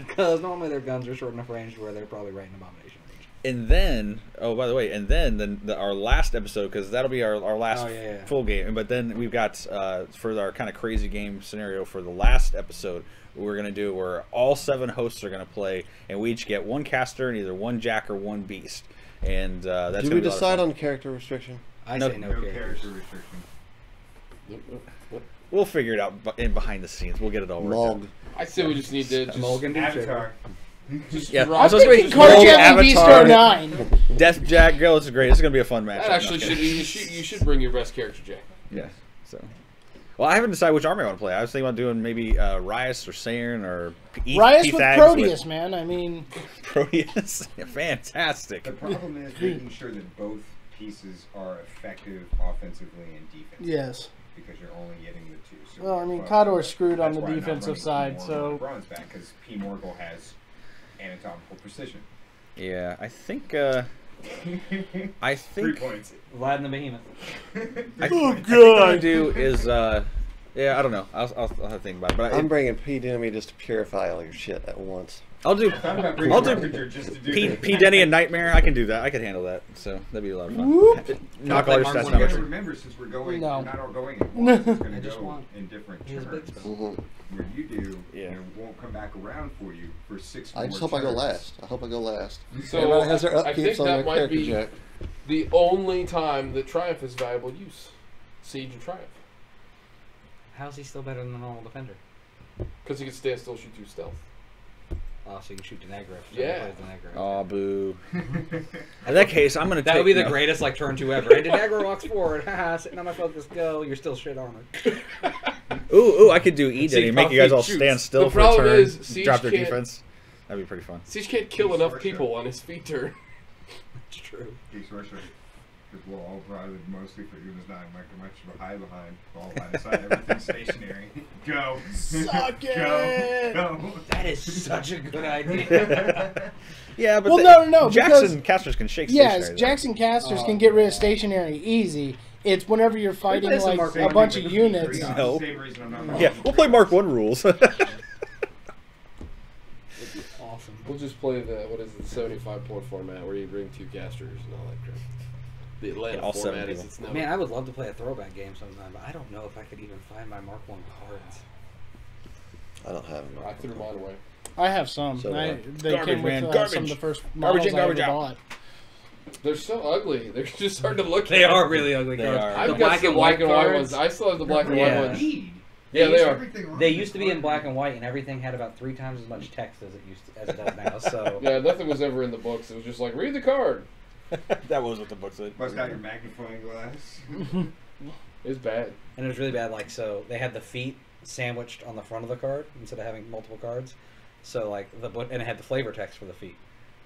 Because normally their guns are short enough range where they're probably right in abomination range. And then, oh, by the way, and then our last episode, because that'll be our last Oh, yeah. full game. But then we've got, for our kind of crazy game scenario for the last episode, what we're going to do where all 7 hosts are going to play, and we each get 1 caster and either 1 jack or 1 beast. And that's Did gonna we be a lot of decide fun. on character restriction? I No- say no, No characters. character restriction. We'll figure it out in behind the scenes. We'll get it all worked out. Mulg. I say we just need to just, Mulligan Doom Shaver. Avatar. just Yeah. drop So I'm it's gonna be thinking Mulg, Carjacking Beast Avatar. or 9. Death Jack, girl, this is great. This is going to be a fun match. That actually should be, you should bring your best character, Jack. Yeah. So, well, I haven't decided which army I want to play. I was thinking about doing maybe Rias or Cygnar or Riot with Proteus, man. I mean, Proteus. Yeah, fantastic. The problem is making sure that both pieces are effective offensively and defensively. yes. Because you're only getting the 2. So Well, I mean, well, Khador's screwed on that's the why I'm not defensive running side, P. Morgul so- on Bronze back because P. Morgul has anatomical precision. Yeah, I think. 3 think. points. Vlad and the Behemoth. I think what I do is. Yeah, I don't know. I'll have to think about it. But I'm bringing P to me just to purify all your shit at once. I'll do I'll do just to do P Denny and Nightmare. I can do that. I can handle that. So that'd be a lot of fun. Whoop. Knock all your Well, stats you down. gotta remember, since we're going, No. we're not all going at once. It's going I to just go want- in different he has big turns. spells. Mm-hmm. Where you do, Yeah. and it won't come back around for you for 6 I more just hope I go turns. last. I hope I go last. So Everybody has their I think upkeeps on that their might character be check. the only time that Triumph is valuable use. Siege and Triumph. How's he still better than the normal defender? Because he can stand still, shoot 2 stealth. Oh, so you can shoot Denegra if Yeah. somebody plays Denegra. Oh, boo. In that case, I'm gonna. That take, would be the no. greatest like turn 2 ever. And Denegra walks forward. Haha, sitting on my focus, go. You're still shit armored. Ooh, I could do E Denny. See Make how you guys he all shoots. stand still The for a problem turn. is, Siege Drop their can't- defense. That'd be pretty fun. Siege can't kill He's enough for people sure. on his feet turn. It's true. Keep switching. Because we'll all probably mostly figure this out. Like much behind. All line of sight, everything stationary. Go. Suck Go. it. Go. That is such a good idea. Yeah, but Well, no, Jackson because casters can shake. yes, stationary, though. Jackson casters can get rid of stationary easy. It's whenever you're fighting play some like Mark a one bunch game of with units. It's No. the same reason I'm not Yeah, we'll play Mark 1 rules. Awesome. We'll just play the, what is it, 75-point format where you bring 2 casters and all that crap. The Atlanta Yeah, all format 7 is people. it's now. Man, I would love to play a throwback game sometime, but I don't know if I could even find my Mark 1 cards. I don't have I them. threw mine away. I have some. So do I. They Garbage, came with man, some garbage. of the first Garbage models in, I garbage ever out. bought. They're so ugly. They're just hard to look They at. are really ugly They cards. are. I've The got black some and black white and white cards. ones. I still have the black and Yeah. white ones. Need. Yeah, they are. They used to be in black and white, and everything had about 3 times as much text as it does now. So Yeah, nothing was ever in the books. It was just like, read the card. That was what the book said. Bust out your magnifying glass. It's bad. and it was really bad. Like so, they had the feet sandwiched on the front of the card instead of having multiple cards. So like the book, and it had the flavor text for the feet.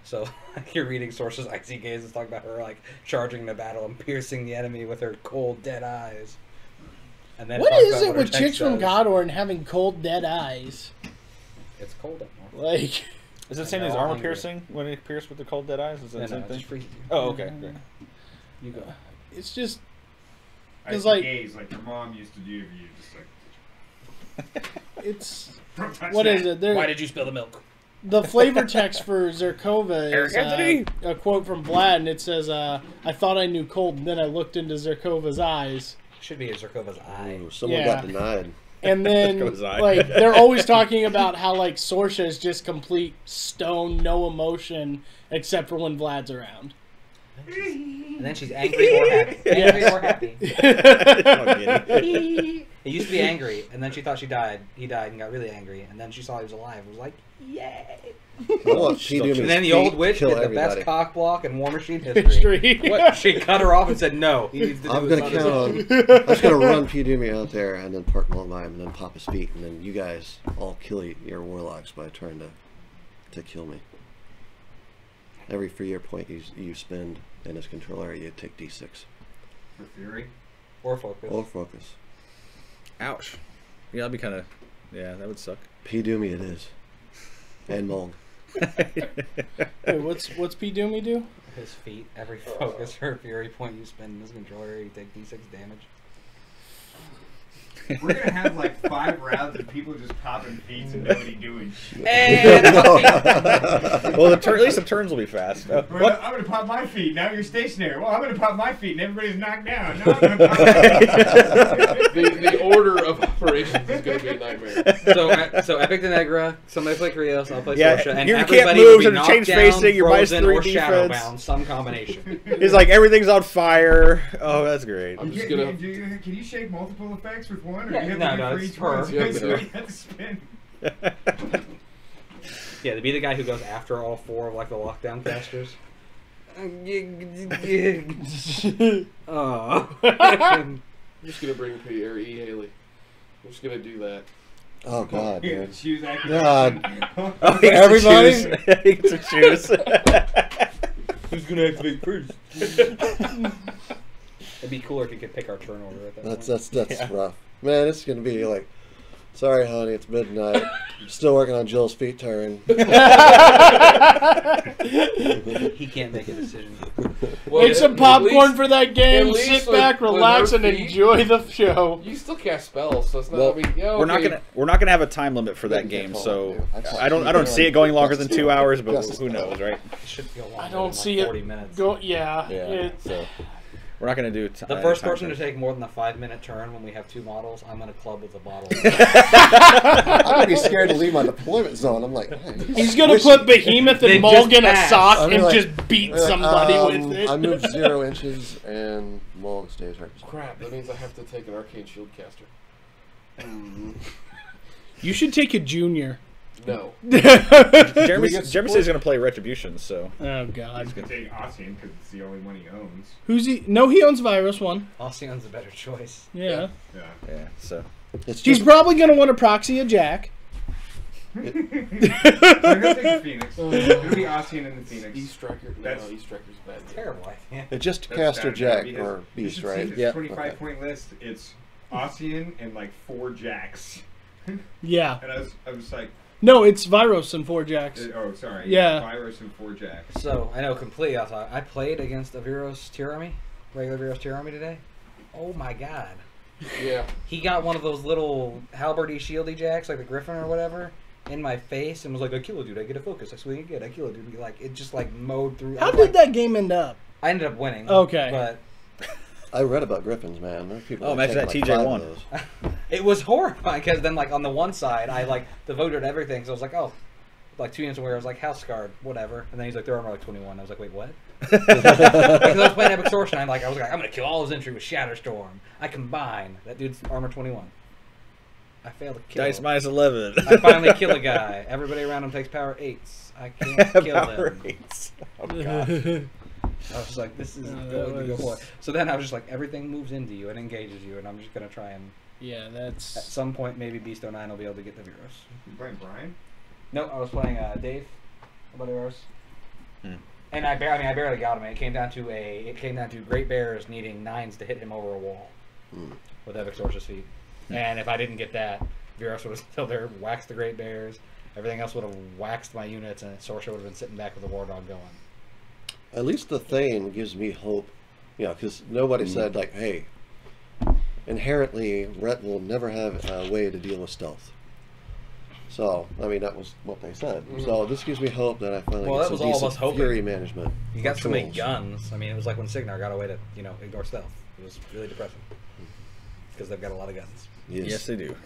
So like you're reading sources. Icy Gaze is talking about her like charging into battle and piercing the enemy with her cold dead eyes. And then What talks is about it her with text chicks from does. Khador and having cold dead eyes? It's cold up north. Like, Is it the same I as know, armor I'm hungry. piercing when it pierced with the cold dead eyes? Is that No, the same no, thing? it's freezing. Oh, okay. Great. You go. it's just I It's see like- gaze like your mom used to do to you. Just like, it's don't touch what that. is it? There, Why did you spill the milk? the flavor text for Zerkova Eric is Anthony! a quote from Vlad, and it says, "I thought I knew cold, and then I looked into Zerkova's eyes." Should be a Zerkova's eye. Ooh, someone Yeah. got denied. And then, Zerkova's eye. like, they're always talking about how, like, Sorsha is just complete stone, no emotion, except for when Vlad's around. And then she's angry or happy. Angry or happy. He used to be angry, and then she thought he died, and got really angry, and then she saw he was alive and was like, yay! I want P-Doom And then the feet old witch kill did the everybody. best cock block in War Machine history. History. What? She cut her off and said, no, he needs to do I'm this gonna on his count own. on. I'm just gonna run P-Doom out there and then park him on by him and then pop his feet and then you guys all kill your warlocks by trying to kill me. Every free year point you spend in his control area, you take D6 For theory. Or focus. or focus. Ouch. Yeah, that'd be kind of. Yeah, that would suck. P-Doomy it is, and Mulg. Wait, what's P. Doomy do? His feet, every focus or fury point you spend in his controller, you take d6 damage. We're gonna have like 5 rounds of people just popping feet and nobody doing shit. And Well, at least the turns will be fast. Well, I'm gonna pop my feet. Now you're stationary. Well, I'm gonna pop my feet and everybody's knocked down. No, I'm gonna pop my feet. The order of operations is going to be a nightmare. so Epic Denegra, somebody play Krios, I'll play Yeah, Sorsha, and you can't everybody move, will be so knocked change down, facing, you're frozen, -3 or defense. shadowbound, some combination. He's like, everything's on fire. Oh, that's great. I'm just Can going you, to... can you shape multiple effects with one, or Yeah, do you have no, to do no, for it's each her. one? Yeah, So no. you have to spin. Yeah, to be the guy who goes after all 4 of like the lockdown casters. Oh. I'm just going to bring P or E. Haley. I'm just going to do that. Oh God, Here, dude. choose God. activation. Oh, he gets Everybody? to choose. He gets to choose. Who's gonna activate first? It'd be cooler if you could pick our turn order at that point. That's rough, man. It's gonna be like Sorry, honey, it's midnight. I'm still working on Jill's feet turn. He can't make a decision. Well, Make some popcorn for that game. at least Sit with- back, with relax, her and feet- enjoy the show. You still cast spells, so it's not. Well, I mean, yeah, we're not okay. gonna have a time limit for that game, so I don't see it going longer than 2 hours, but who knows, right? It should go longer I don't than see like it 40 minutes. Go, yeah. Yeah. So we're not gonna do The first time person to frame. take more than a 5-minute turn when we have 2 models, I'm gonna club with a bottle. I'm gonna be scared to leave my deployment zone. I'm like, hey, He's gonna put Behemoth They and Mulg just in a passed. sock I'll be and like- just beat somebody with it. I moved 0 inches and Mulg stays right. Crap, that means I have to take an arcane shield caster. You should take a junior. No. Jeremy says he's gonna play Retribution, so Oh God. He's gonna take Ossian because it's the only one he owns. Who's he? No, he owns Virus one. Ocean's a better choice. Yeah. yeah. So It's He's just probably gonna want to proxy a Jack. I'm gonna take the Phoenix. It'll be Ossian and the Phoenix. East Striker. No, That's- East Striker's bad. Terrible idea. it's just That's Caster bad, Jack because or you Beast, should right? See this Yeah. 25-point list. It's Ossian and like 4 Jacks. Yeah. And I was like, No, it's Virus and 4 Jacks. oh, sorry. Yeah. Virus and 4 Jacks. So, I know completely outside. I played against a Viros tier army, regular Viros tier army today. Oh my god. Yeah. He got one of those little halberdy shieldy jacks, like the Griffin or whatever, in my face and was like, I kill a dude, I get a focus, I swing again, I kill a dude. Like, it just like mowed through. How I was did like- that game end up? I ended up winning. Okay. But I read about Griffins, man. There are people. Oh, that imagine take that like TJ 5 won. of those. it was horrifying because then, like, on the one side, I like devoted everything. So I was like, oh, like 2 units away. I was like, house scarred, whatever. And then he's like, their armor like 21. I was like, wait, what? Because I was playing Epic Extortion. I was like, I'm gonna kill all his entry with Shatterstorm. I combine that dude's armor 21. I failed to kill. dice him. minus 11. I finally kill a guy. Everybody around him takes power 8s. I can't kill Power him. 8s. Oh god. I was like, this is No, that going to go was- forward. So then I was just like, everything moves into you and engages you, and I'm just gonna try and Yeah, at that's. some point maybe Beast 09 will be able to get the Virus. You playing Brian? No, I was playing Dave, about Virus. Hmm. And I barely got him. It came down to Great Bears needing 9s to hit him over a wall with Epic Sorcerer's Feet. And if I didn't get that, Virus would have still there, waxed the Great Bears. Everything else would have waxed my units, and Sorcerer would have been sitting back with the War Dog going. At least the Thane gives me hope, you know, because nobody said like, hey, inherently Rhett will never have a way to deal with stealth. So, I mean, that was what they said. So this gives me hope that I finally Well, get that some was all of decent us hoping. fury management. You got so many controls. guns. I mean, it was like when Cygnar got away to, ignore stealth. It was really depressing. Because they've got a lot of guns. Yes, they do.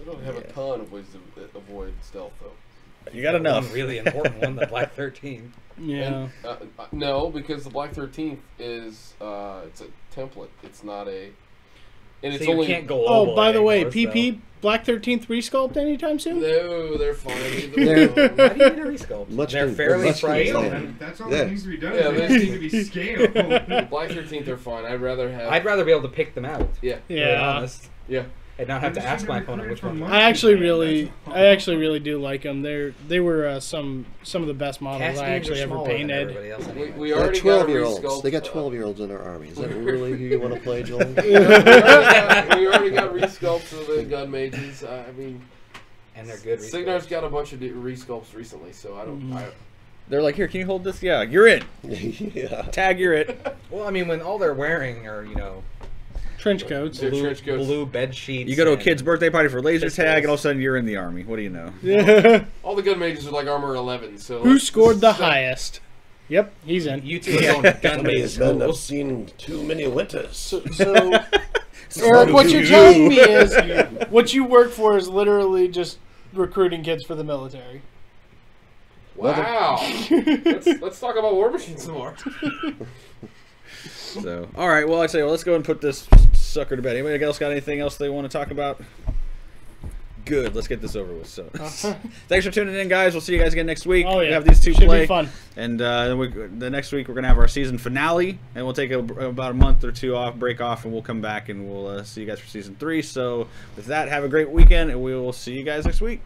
I don't have a ton of ways to avoid stealth, though. You got enough. One really important one, the Black 13. Yeah. And, no, because the Black 13th is it's a template. It's not a. And So it's you only. can't go Oh, by the way, anymore, PP Black 13th resculpt anytime soon? No, they're fine. They're- So. Why do you need a resculpt? Much They're con- fairly much priced. convenient. That's all Yeah. that needs to be done. Yeah, They they- need to be scaled. The Black 13th are fine. I'd rather have. I'd rather be able to pick them out. Yeah. To be Yeah. honest, Yeah. and not have to ask my opponent which one. I actually really do like them. They were some of the best models I actually ever painted. We They got already got a 12-year-olds. resculpt. They got 12-year-olds in their army. Is that really who you want to play, Joel? we already got resculpts of the gun mages. I mean, And they're good. Cygnar's got a bunch of resculpts recently, so I don't. They're like, here, can you hold this? Yeah, you're in. Yeah. Tag, you're it. Well, I mean, when all they're wearing are Trench coats. They're blue, trench coats. blue bed sheets. You go to a and kid's birthday party for laser pistols. tag, and all of a sudden you're in the army. What do you know? Yeah. All the gun mages are like armor 11. So Who scored the highest? Yep, he's in. You two are going to gun Somebody maze has been school. I've seen too many winters. So Eric, what you're telling me is what you work for is literally just recruiting kids for the military. wow. let's talk about War Machine some more. So, all right. Well, I'd say, let's go and put this sucker to bed. Anybody else got anything else they want to talk about? Good. Let's get this over with. So, thanks for tuning in, guys. We'll see you guys again next week. Oh yeah, We have these two should play, be fun. and the next week we're gonna have our season finale, and we'll take about a month or two off, break off, and we'll come back and we'll see you guys for season 3. So, with that, have a great weekend, and we will see you guys next week.